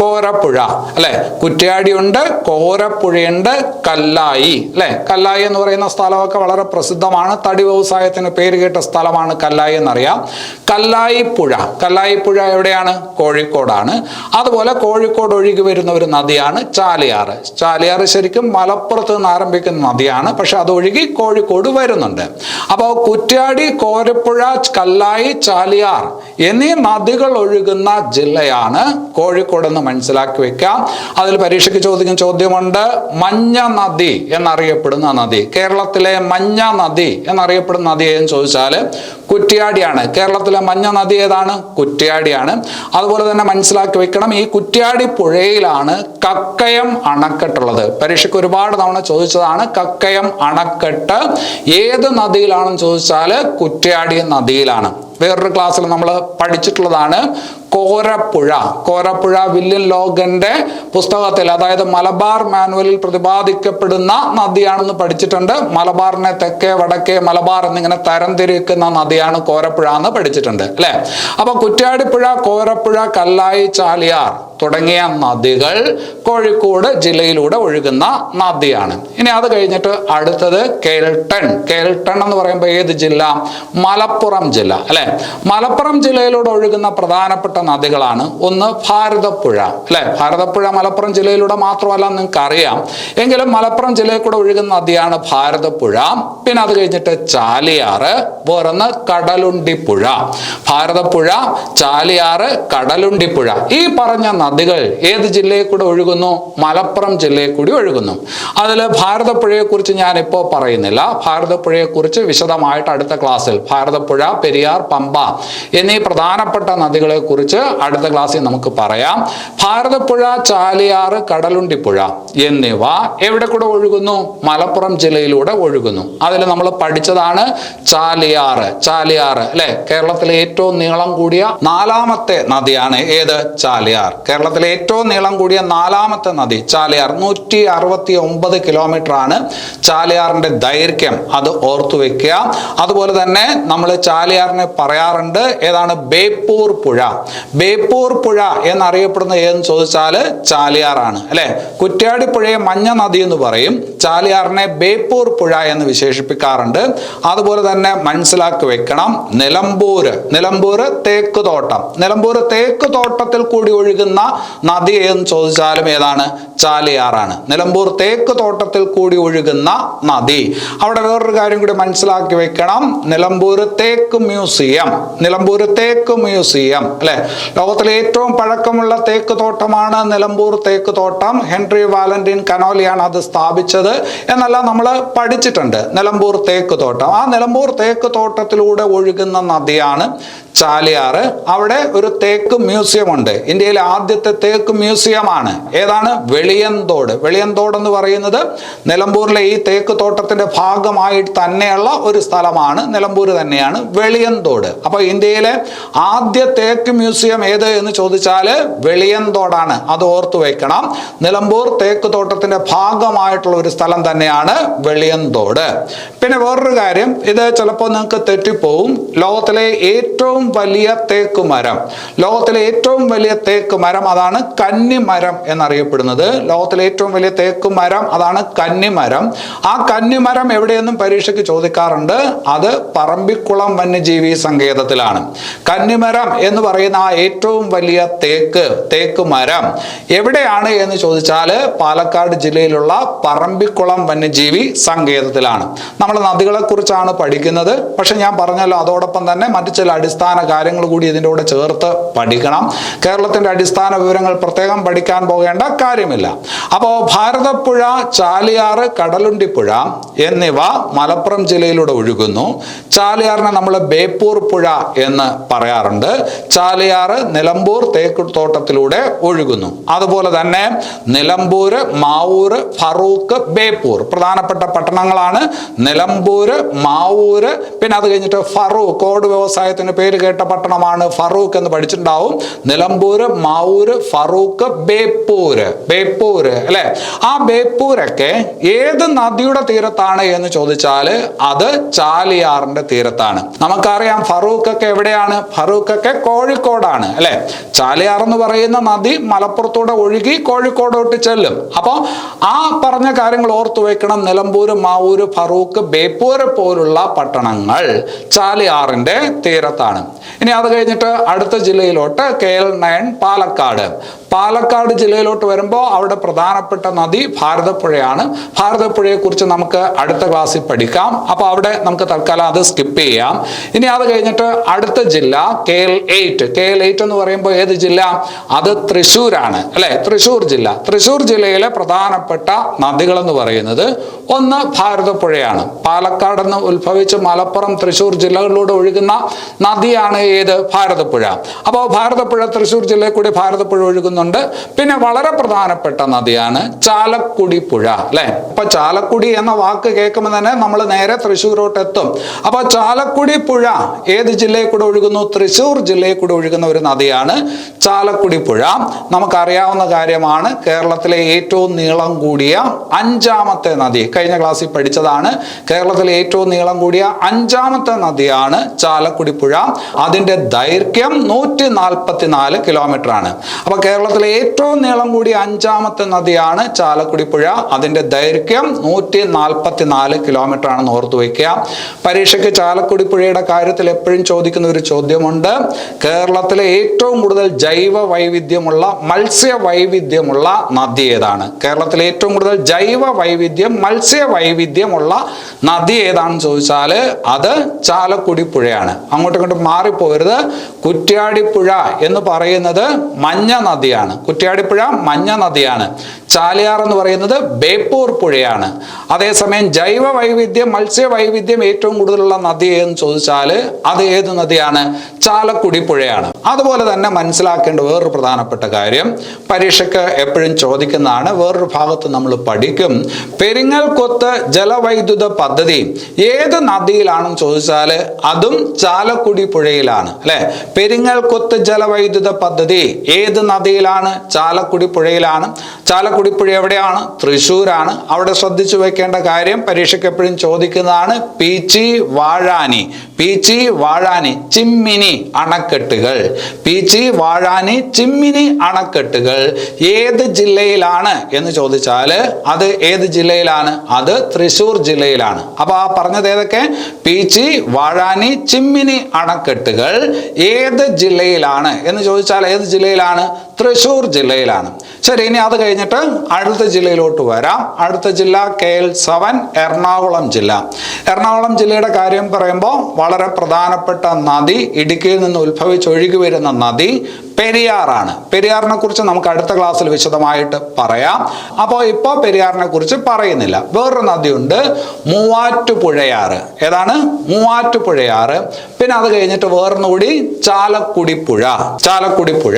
കോരപ്പുഴ അല്ലെ. കുറ്റ്യാടിയുണ്ട്, കോരപ്പുഴയുണ്ട്, കല്ലായി അല്ലെ. കല്ലായി എന്ന് പറയുന്ന സ്ഥലമൊക്കെ വളരെ പ്രസിദ്ധമാണ്. തടി വ്യവസായത്തിന് പേര് കേട്ട സ്ഥലമാണ് കല്ലായി എന്നറിയാം. കല്ലായിപ്പുഴ എവിടെയാണ്? കോഴിക്കോടാണ്. അതുപോലെ കോഴിക്കോട് ഒഴുകി വരുന്ന ഒരു നദിയാണ് ചാലിയാർ. ചാലിയാർ ശരിക്കും മലപ്പുറത്ത് നിന്ന് ആരംഭിക്കുന്ന നദിയാണ്, പക്ഷെ അത് ഒഴുകി കോഴിക്കോട് വരുന്നുണ്ട്. അപ്പോൾ കുറ്റ്യാടി, കോരപ്പുഴ, കല്ലായി, ചാലിയാർ എന്നീ നദികൾ ഒഴുകുന്ന ജില്ലയാണ് കോഴിക്കോട് എന്ന് മനസ്സിലാക്കി വെക്കാം. അതിൽ പരീക്ഷയ്ക്ക് ചോദിക്കുന്ന ചോദ്യമുണ്ട്, മഞ്ഞ നദി എന്നറിയപ്പെടുന്ന നദി, കേരളത്തിലെ മഞ്ഞ നദി എന്നറിയപ്പെടുന്ന നദി എന്ന് ചോദിച്ചാൽ കുറ്റ്യാടിയാണ്. കേരളത്തിലെ മഞ്ഞ നദി ഏതാണ്? കുറ്റ്യാടിയാണ്. അതുപോലെ തന്നെ മനസ്സിലാക്കി വെക്കണം, ഈ കുറ്റ്യാടി പുഴയിലാണ് കക്കയം അണക്കെട്ടുള്ളത്. പരീക്ഷയ്ക്ക് ഒരുപാട് തവണ ചോദിച്ചതാണ് കക്കയം അണക്കെട്ട് ഏത് നദിയിലാണെന്ന് ചോദിച്ചാൽ കുറ്റ്യാടി നദിയിലാണ്. വേറൊരു ക്ലാസ്സിൽ നമ്മൾ പഠിച്ചിട്ടുള്ളതാണ് കോരപ്പുഴ. വില്യം ലോഗന്റെ പുസ്തകത്തിൽ, അതായത് മലബാർ മാനുവലിൽ പ്രതിപാദിക്കപ്പെടുന്ന നദിയാണെന്ന് പഠിച്ചിട്ടുണ്ട്. മലബാറിനെ തെക്കേ വടക്കേ മലബാർ എന്നിങ്ങനെ തരംതിരിക്കുന്ന നദിയാണ് കോരപ്പുഴ എന്ന് പഠിച്ചിട്ടുണ്ട് അല്ലെ. അപ്പൊ കുറ്റ്യാടിപ്പുഴ, കോരപ്പുഴ, കല്ലായി, ചാലിയാർ തുടങ്ങിയ നദികൾ കോഴിക്കോട് ജില്ലയിലൂടെ ഒഴുകുന്ന നദിയാണ്. ഇനി അത് കഴിഞ്ഞിട്ട് അടുത്തത് കേൾട്ടൺ എന്ന് പറയുമ്പോൾ ഏത് ജില്ല? മലപ്പുറം ജില്ല അല്ലെ. മലപ്പുറം ജില്ലയിലൂടെ ഒഴുകുന്ന പ്രധാനപ്പെട്ട നദികളാണ് ഒന്ന് ഭാരതപ്പുഴ അല്ലെ. ഭാരതപ്പുഴ മലപ്പുറം ജില്ലയിലൂടെ മാത്രമല്ല നിങ്ങൾക്ക് അറിയാം, എങ്കിലും മലപ്പുറം ജില്ലയിൽ കൂടെ ഒഴുകുന്ന നദിയാണ് ഭാരതപ്പുഴ. പിന്നെ അത് കഴിഞ്ഞിട്ട് ചാലിയാറ്, വേറൊന്ന് കടലുണ്ടിപ്പുഴ. ഭാരതപ്പുഴ, ചാലിയാറ്, കടലുണ്ടിപ്പുഴ ഈ പറഞ്ഞ നദികൾ ഏത് ജില്ലയിൽ കൂടെ ഒഴുകുന്നു? മലപ്പുറം ജില്ലയിൽ കൂടി ഒഴുകുന്നു. അതിൽ ഭാരതപ്പുഴയെ കുറിച്ച് ഞാൻ ഇപ്പോൾ പറയുന്നില്ല. ഭാരതപ്പുഴയെ കുറിച്ച് വിശദമായിട്ട് അടുത്ത ക്ലാസ്സിൽ, ഭാരതപ്പുഴ, പെരിയാർ, പമ്പ എന്നീ പ്രധാനപ്പെട്ട നദികളെ കുറിച്ച് അടുത്ത ക്ലാസ്സിൽ നമുക്ക് പറയാം. ഭാരതപ്പുഴ, ചാലിയാറ്, കടലുണ്ടിപ്പുഴ എന്നിവ എവിടെ കൂടെ ഒഴുകുന്നു? മലപ്പുറം ജില്ലയിലൂടെ ഒഴുകുന്നു. അതിൽ നമ്മൾ പഠിച്ചതാണ് ചാലിയാറ് അല്ലെ. കേരളത്തിലെ ഏറ്റവും നീളം കൂടിയ 4ാമത്തെ നദിയാണ് ഏത്? ചാലിയാർ. കേരളത്തിലെ ഏറ്റവും നീളം കൂടിയ 4ാമത്തെ നദി ചാലിയാർ. 169 കിലോമീറ്റർ ആണ് ചാലിയാറിന്റെ ദൈർഘ്യം. അത് ഓർത്തു വെക്കുക. അതുപോലെ തന്നെ നമ്മൾ ചാലിയാറിനെ പറയാറുണ്ട് ഏതാണ്? ബേപ്പൂർ പുഴ. ബേപ്പൂർ പുഴ എന്നറിയപ്പെടുന്ന ഏതെന്ന് ചോദിച്ചാൽ ചാലിയാറാണ് അല്ലെ. കുറ്റ്യാടിപ്പുഴയെ മഞ്ഞ നദി എന്ന് പറയും, ചാലിയാറിനെ ബേപ്പൂർ പുഴ എന്ന് വിശേഷിപ്പിക്കാറുണ്ട്. അതുപോലെ തന്നെ മനസ്സിലാക്കി വെക്കണം നിലമ്പൂർ തേക്ക് തോട്ടം. നിലമ്പൂർ തേക്ക് തോട്ടത്തിൽ കൂടി ഒഴുകുന്ന നദി എന്ന് ചോദിച്ചാലും ഏതാണ്? ചാലിയാറാണ്. നിലമ്പൂർ തേക്ക് തോട്ടത്തിൽ കൂടി ഒഴുകുന്ന നദി. അവിടെ വേറൊരു കാര്യം കൂടി മനസ്സിലാക്കി വെക്കണം. നിലമ്പൂർ തേക്ക് മ്യൂസിയം. നിലമ്പൂർ തേക്ക് മ്യൂസിയം അല്ലെ. ലോകത്തിലെ ഏറ്റവും പഴക്കമുള്ള തേക്ക് തോട്ടമാണ് നിലമ്പൂർ തേക്ക് തോട്ടം. ഹെൻറി വാലന്റീൻ കനോലിയാണ് അത് സ്ഥാപിച്ചത് എന്നെല്ലാം നമ്മൾ പഠിച്ചിട്ടുണ്ട്. നിലമ്പൂർ തേക്ക് തോട്ടം. ആ നിലമ്പൂർ തേക്ക് തോട്ടത്തിലൂടെ ഒഴുകുന്ന നദിയാണ് ചാലിയാർ. അവിടെ ഒരു തേക്ക് മ്യൂസിയം ഉണ്ട്. ഇന്ത്യയിലെ ആദ്യത്തെ തേക്ക് മ്യൂസിയമാണ്. ഏതാണ്? വെളിയന്തോട്. വെളിയന്തോട് എന്ന് പറയുന്നത് നിലമ്പൂരിലെ ഈ തേക്ക് തോട്ടത്തിന്റെ ഭാഗമായി തന്നെയുള്ള ഒരു സ്ഥലമാണ്. നിലമ്പൂർ തന്നെയാണ് വെളിയന്തോട്. അപ്പൊ ഇന്ത്യയിലെ ആദ്യ തേക്ക് മ്യൂസിയം ഏത് എന്ന് ചോദിച്ചാൽ വെളിയന്തോടാണ്. അത് ഓർത്തു വെക്കണം. നിലമ്പൂർ തേക്ക് തോട്ടത്തിന്റെ ഭാഗമായിട്ടുള്ള ഒരു സ്ഥലം തന്നെയാണ് വെളിയന്തോട്. പിന്നെ വേറൊരു കാര്യം, ഇത് ചിലപ്പോൾ നിങ്ങൾക്ക് തെറ്റിപ്പോവും. ലോകത്തിലെ ഏറ്റവും വലിയ തേക്ക് മരം, ലോകത്തിലെ ഏറ്റവും വലിയ തേക്ക് മരം അതാണ് കന്നിമരം എന്നറിയപ്പെടുന്നത്. ലോകത്തിലെ ഏറ്റവും വലിയ തേക്ക് മരം അതാണ് കന്നിമരം. ആ കന്നിമരം എവിടെയെന്നും പരീക്ഷയ്ക്ക് ചോദിക്കാറുണ്ട്. അത് പറമ്പിക്കുളം വന്യജീവി സങ്കേതത്തിലാണ്. കന്നിമരം എന്ന് പറയുന്ന ആ ഏറ്റവും വലിയ തേക്ക് മരം എവിടെയാണ് എന്ന് ചോദിച്ചാൽ പാലക്കാട് ജില്ലയിലുള്ള പറമ്പിക്കുളം വന്യജീവി സങ്കേതത്തിലാണ്. നമ്മൾ നദികളെ കുറിച്ചാണ് പഠിക്കുന്നത്. പക്ഷെ ഞാൻ പറഞ്ഞല്ലോ, അതോടൊപ്പം തന്നെ മറ്റു ചില അടിസ്ഥാന കാര്യങ്ങൾ കൂടി ഇതിൻ്റെ കൂടെ ചേർത്ത് പഠിക്കണം. കേരളത്തിന്റെ അടിസ്ഥാന വിവരങ്ങൾ പ്രത്യേകം പഠിക്കാൻ പോകേണ്ട കാര്യമില്ല. അപ്പോൾ ഭാരതപ്പുഴ, ചാലിയാർ, കടലുണ്ടിപ്പുഴ എന്നിവ മലപ്പുറം ജില്ലയിലൂടെ ഒഴുകുന്നു. ചാലിയാറിനെ നമ്മൾ ബേപ്പൂർ പുഴ എന്ന് പറയാറുണ്ട്. ചാലിയാർ നിലമ്പൂർ തേക്ക് തോട്ടത്തിലൂടെ ഒഴുകുന്നു. അതുപോലെ തന്നെ നിലമ്പൂർ, മാവൂർ, ഫറൂഖ്, ബേപ്പൂർ പ്രധാനപ്പെട്ട പട്ടണങ്ങളാണ്. നിലമ്പൂർ, മാവൂർ, പിന്നെ അത് കഴിഞ്ഞിട്ട് ഫറൂഖ്, ഓട് വ്യവസായത്തിന് പേര് കേട്ട പട്ടണമാണ് ഫറൂഖ് എന്ന് പഠിച്ചിട്ടുണ്ടാവും. നിലമ്പൂർ, മാവൂർ, ഫറൂഖ്, ബേപ്പൂർ അല്ലെ. ആ ബേപ്പൂരൊക്കെ ഏത് നദിയുടെ തീരത്താണ് എന്ന് ചോദിച്ചാൽ അത് ചാലിയാറിന്റെ തീരത്താണ്. നമുക്കറിയാം ഫറൂഖ് ഒക്കെ എവിടെയാണ്? ഫറൂഖ് ഒക്കെ കോഴിക്കോടാണ് അല്ലെ. ചാലിയാർ എന്ന് പറയുന്ന നദി മലപ്പുറത്തൂടെ ഒഴുകി കോഴിക്കോടോട്ട് ചെല്ലും. അപ്പോൾ ആ പറഞ്ഞ കാര്യങ്ങൾ ഓർത്തു വെക്കണം. നിലമ്പൂർ, മാവൂർ, ഫറൂഖ്, ബേപ്പൂർ പോലുള്ള പട്ടണങ്ങൾ ചാലിയാറിന്റെ തീരത്താണ്. ഇനി അത് കഴിഞ്ഞിട്ട് അടുത്ത ജില്ലയിലോട്ട് KL9 പാലക്കാട് ജില്ലയിലോട്ട് വരുമ്പോൾ അവിടെ പ്രധാനപ്പെട്ട നദി ഭാരതപ്പുഴയാണ്. ഭാരതപ്പുഴയെ കുറിച്ച് നമുക്ക് അടുത്ത ക്ലാസ്സിൽ പഠിക്കാം. അപ്പോൾ അവിടെ നമുക്ക് തൽക്കാലം അത് സ്കിപ്പ് ചെയ്യാം. ഇനി അത് കഴിഞ്ഞിട്ട് അടുത്ത ജില്ല KL8 എന്ന് പറയുമ്പോൾ ഏത് ജില്ല? അത് തൃശ്ശൂരാണ് അല്ലെ. തൃശ്ശൂർ ജില്ലയിലെ പ്രധാനപ്പെട്ട നദികൾ എന്ന് പറയുന്നത് ഒന്ന് ഭാരതപ്പുഴയാണ്. പാലക്കാട് നിന്ന് ഉത്ഭവിച്ച് മലപ്പുറം, തൃശ്ശൂർ ജില്ലകളിലൂടെ ഒഴുകുന്ന നദിയാണ് ഏത്? ഭാരതപ്പുഴ. അപ്പോൾ ഭാരതപ്പുഴ, തൃശ്ശൂർ ജില്ലയിൽ കൂടി ഭാരതപ്പുഴ ഒഴുകുന്നുണ്ട്. പിന്നെ വളരെ പ്രധാനപ്പെട്ട നദിയാണ് ചാലക്കുടി പുഴ അല്ലെ. അപ്പൊ ചാലക്കുടി എന്ന വാക്ക് കേൾക്കുമ്പോൾ തന്നെ നമ്മൾ നേരെ തൃശ്ശൂരോട്ട് എത്തും. അപ്പൊ ചാലക്കുടി പുഴ ഏത് ജില്ലയിൽ കൂടെ ഒഴുകുന്നു? തൃശ്ശൂർ ജില്ലയിൽ കൂടെ ഒഴുകുന്ന ഒരു നദിയാണ് ചാലക്കുടി പുഴ. നമുക്കറിയാവുന്ന കാര്യമാണ്. കേരളത്തിലെ ഏറ്റവും നീളം കൂടിയ 5ാമത്തെ നദി, കഴിഞ്ഞ ക്ലാസ്സിൽ പഠിച്ചതാണ്. കേരളത്തിലെ ഏറ്റവും നീളം കൂടിയ 5ാമത്തെ നദിയാണ് ചാലക്കുടി പുഴ. അതിന്റെ ദൈർഘ്യം 144 കിലോമീറ്റർ ആണ്. അപ്പൊ കേരളത്തിലെ ഏറ്റവും നീളം കൂടിയ 5ാമത്തെ നദിയാണ് ചാലക്കുടി പുഴ. അതിന്റെ ദൈർഘ്യം 144 കിലോമീറ്റർ ആണെന്ന് ഓർത്തു വയ്ക്കുക. പരീക്ഷയ്ക്ക് ചാലക്കുടി പുഴയുടെ കാര്യത്തിൽ എപ്പോഴും ചോദിക്കുന്ന ഒരു ചോദ്യമുണ്ട്. കേരളത്തിലെ ഏറ്റവും കൂടുതൽ ജൈവ വൈവിധ്യമുള്ള, മത്സ്യ വൈവിധ്യമുള്ള നദി ഏതാണ്? കേരളത്തിലെ ഏറ്റവും കൂടുതൽ ജൈവ വൈവിധ്യം, മത്സ്യ വൈവിധ്യമുള്ള നദി ഏതാണെന്ന് ചോദിച്ചാൽ അത് ചാലക്കുടി പുഴയാണ്. അങ്ങോട്ടും ഇങ്ങോട്ടും മാറിപ്പോരുത്. കുറ്റ്യാടിപ്പുഴ എന്ന് പറയുന്നത് മഞ്ഞ നദിയാണ്. കുറ്റ്യാടിപ്പുഴ മഞ്ഞ നദിയാണ്. ചാലിയാർ എന്ന് പറയുന്നത് ബേപ്പൂർ പുഴയാണ്. അതേസമയം ജൈവ വൈവിധ്യം, മത്സ്യ വൈവിധ്യം ഏറ്റവും കൂടുതലുള്ള നദി എന്ന് ചോദിച്ചാൽ അത് ഏത് നദിയാണ്? ചാലക്കുടി പുഴയാണ്. അതുപോലെ തന്നെ മനസ്സിലാക്കേണ്ട വേറൊരു പ്രധാനപ്പെട്ട കാര്യം, പരീക്ഷയ്ക്ക് എപ്പോഴും ചോദിക്കുന്നതാണ്, വേറൊരു ഭാഗത്ത് നമ്മൾ പഠിക്കും, പെരിങ്ങൽകൊത്ത് ജലവൈദ്യുത പദ്ധതി ഏത് നദിയിലാണെന്ന് ചോദിച്ചാൽ അതും ചാലക്കുടി പുഴയിലാണ് അല്ലെ. പെരിങ്ങൽകൊത്ത് ജലവൈദ്യുത പദ്ധതി ഏത് നദിയിലാണ്? ചാലക്കുടി പുഴയിലാണ്. ചാലക്കുടി പുഴ എവിടെയാണ്? തൃശ്ശൂരാണ്. അവിടെ ശ്രദ്ധിച്ചു വെക്കേണ്ട കാര്യം, പരീക്ഷയ്ക്ക് എപ്പോഴും ചോദിക്കുന്നതാണ്, പീച്ചി വാഴാനി. പീച്ചി വാഴാനി ചിമ്മിനി അണക്കെട്ടുകൾ, പീച്ചി വാഴാനി ചിമ്മിനി അണക്കെട്ടുകൾ ഏത് ജില്ലയിലാണ് എന്ന് ചോദിച്ചാൽ അത് ഏത് ജില്ലയിലാണ്? അത് തൃശ്ശൂർ ജില്ലയിലാണ്. അപ്പൊ ആ പറഞ്ഞത് ഏതൊക്കെ? പീച്ചി വാഴാനി ചിമ്മിനി അണക്കെട്ടുകൾ ഏത് ജില്ലയിലാണ് എന്ന് ചോദിച്ചാൽ ഏത് ജില്ലയിലാണ്? തൃശ്ശൂർ ജില്ലയിലാണ്. ശരി, ഇനി അത് കഴിഞ്ഞിട്ട് അടുത്ത ജില്ലയിലോട്ട് വരാം. അടുത്ത ജില്ല KL7 എറണാകുളം ജില്ല. എറണാകുളം ജില്ലയുടെ കാര്യം പറയുമ്പോൾ വളരെ പ്രധാനപ്പെട്ട നദി, ഇടുക്കിയിൽ നിന്ന് ഉത്ഭവിച്ചൊഴുകി വരുന്ന നദി പെരിയാറാണ്. പെരിയാറിനെ കുറിച്ച് നമുക്ക് അടുത്ത ക്ലാസ്സിൽ വിശദമായിട്ട് പറയാം. അപ്പോൾ ഇപ്പോൾ പെരിയാറിനെ കുറിച്ച് പറയുന്നില്ല. വേറൊരു നദിയുണ്ട്, മൂവാറ്റുപുഴയാറ്. ഏതാണ്? മൂവാറ്റുപുഴയാറ്. പിന്നെ അത് കഴിഞ്ഞിട്ട് വേറൊന്നു കൂടി ചാലക്കുടി പുഴ. ചാലക്കുടി പുഴ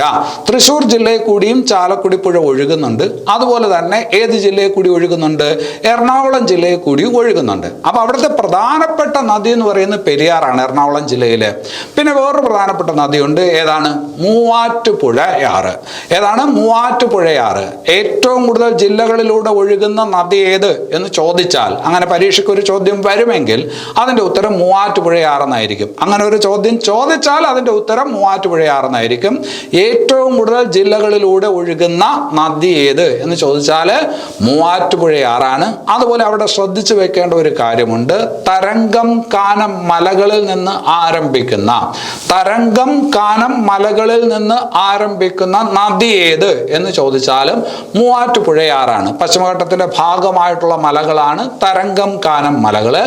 തൃശ്ശൂർ ജില്ലയിൽ കൂടിയും ചാലക്കുടി പുഴ ഒഴുകുന്നുണ്ട്. അതുപോലെ തന്നെ ഏത് ജില്ലയിൽ കൂടി ഒഴുകുന്നുണ്ട്? എറണാകുളം ജില്ലയിൽ കൂടി ഒഴുകുന്നുണ്ട്. അപ്പൊ അവിടുത്തെ പ്രധാനപ്പെട്ട നദി എന്ന് പറയുന്നത് പെരിയാറാണ് എറണാകുളം ജില്ലയില്. പിന്നെ വേറൊരു പ്രധാനപ്പെട്ട നദിയുണ്ട്, ഏതാണ്? മൂവാറ്റുപുഴയാറ്. ഏതാണ്? മൂവാറ്റുപുഴയാറ്. ഏറ്റവും കൂടുതൽ ജില്ലകളിലൂടെ ഒഴുകുന്ന നദി ഏത് എന്ന് ചോദിച്ചാൽ, അങ്ങനെ പരീക്ഷയ്ക്ക് ഒരു ചോദ്യം വരുമെങ്കിൽ അതിന്റെ ഉത്തരം മൂവാറ്റുപുഴയാറെന്നായിരിക്കും. അങ്ങനെ ഒരു ചോദ്യം ചോദിച്ചാൽ അതിന്റെ ഉത്തരം മൂവാറ്റുപുഴയാറെന്നായിരിക്കും. ഏറ്റവും കൂടുതൽ ജില്ലകളിലൂടെ ഒഴുകുന്ന നദി ഏത് എന്ന് ചോദിച്ചാൽ മൂവാറ്റുപുഴയാറാണ്. അതുപോലെ അവിടെ ശ്രദ്ധിച്ചു വെക്കേണ്ട ഒരു കാര്യമുണ്ട്, തരംഗം കാനം മലകളിൽ നിന്ന് ആരംഭിക്കുന്ന, തരംഗം കാനം മലകളിൽ നിന്ന് ആരംഭിക്കുന്ന നദി ഏത് എന്ന് ചോദിച്ചാലും മൂവാറ്റുപുഴയാറാണ്. പശ്ചിമഘട്ടത്തിന്റെ ഭാഗമായിട്ടുള്ള മലകളാണ് തരംഗം കാനം മലകള്.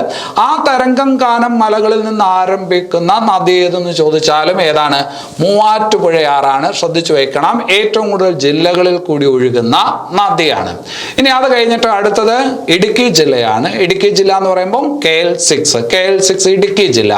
ആ തരംഗം കാനം മലകളിൽ നിന്ന് ആരംഭിക്കുന്ന നദി ഏതെന്ന് ചോദിച്ചാലും ഏതാണ്? മൂവാറ്റുപുഴയാറാണ്. ശ്രദ്ധിച്ചു വെക്കണം, ഏറ്റവും കൂടുതൽ ജില്ലകളിൽ കൂടി ഒഴുകുന്ന നദിയാണ്. ഇനി അത് കഴിഞ്ഞിട്ട് അടുത്തത് ഇടുക്കി ജില്ലയാണ്. ഇടുക്കി ജില്ല എന്ന് പറയുമ്പോൾ KL6 ഇടുക്കി ജില്ല.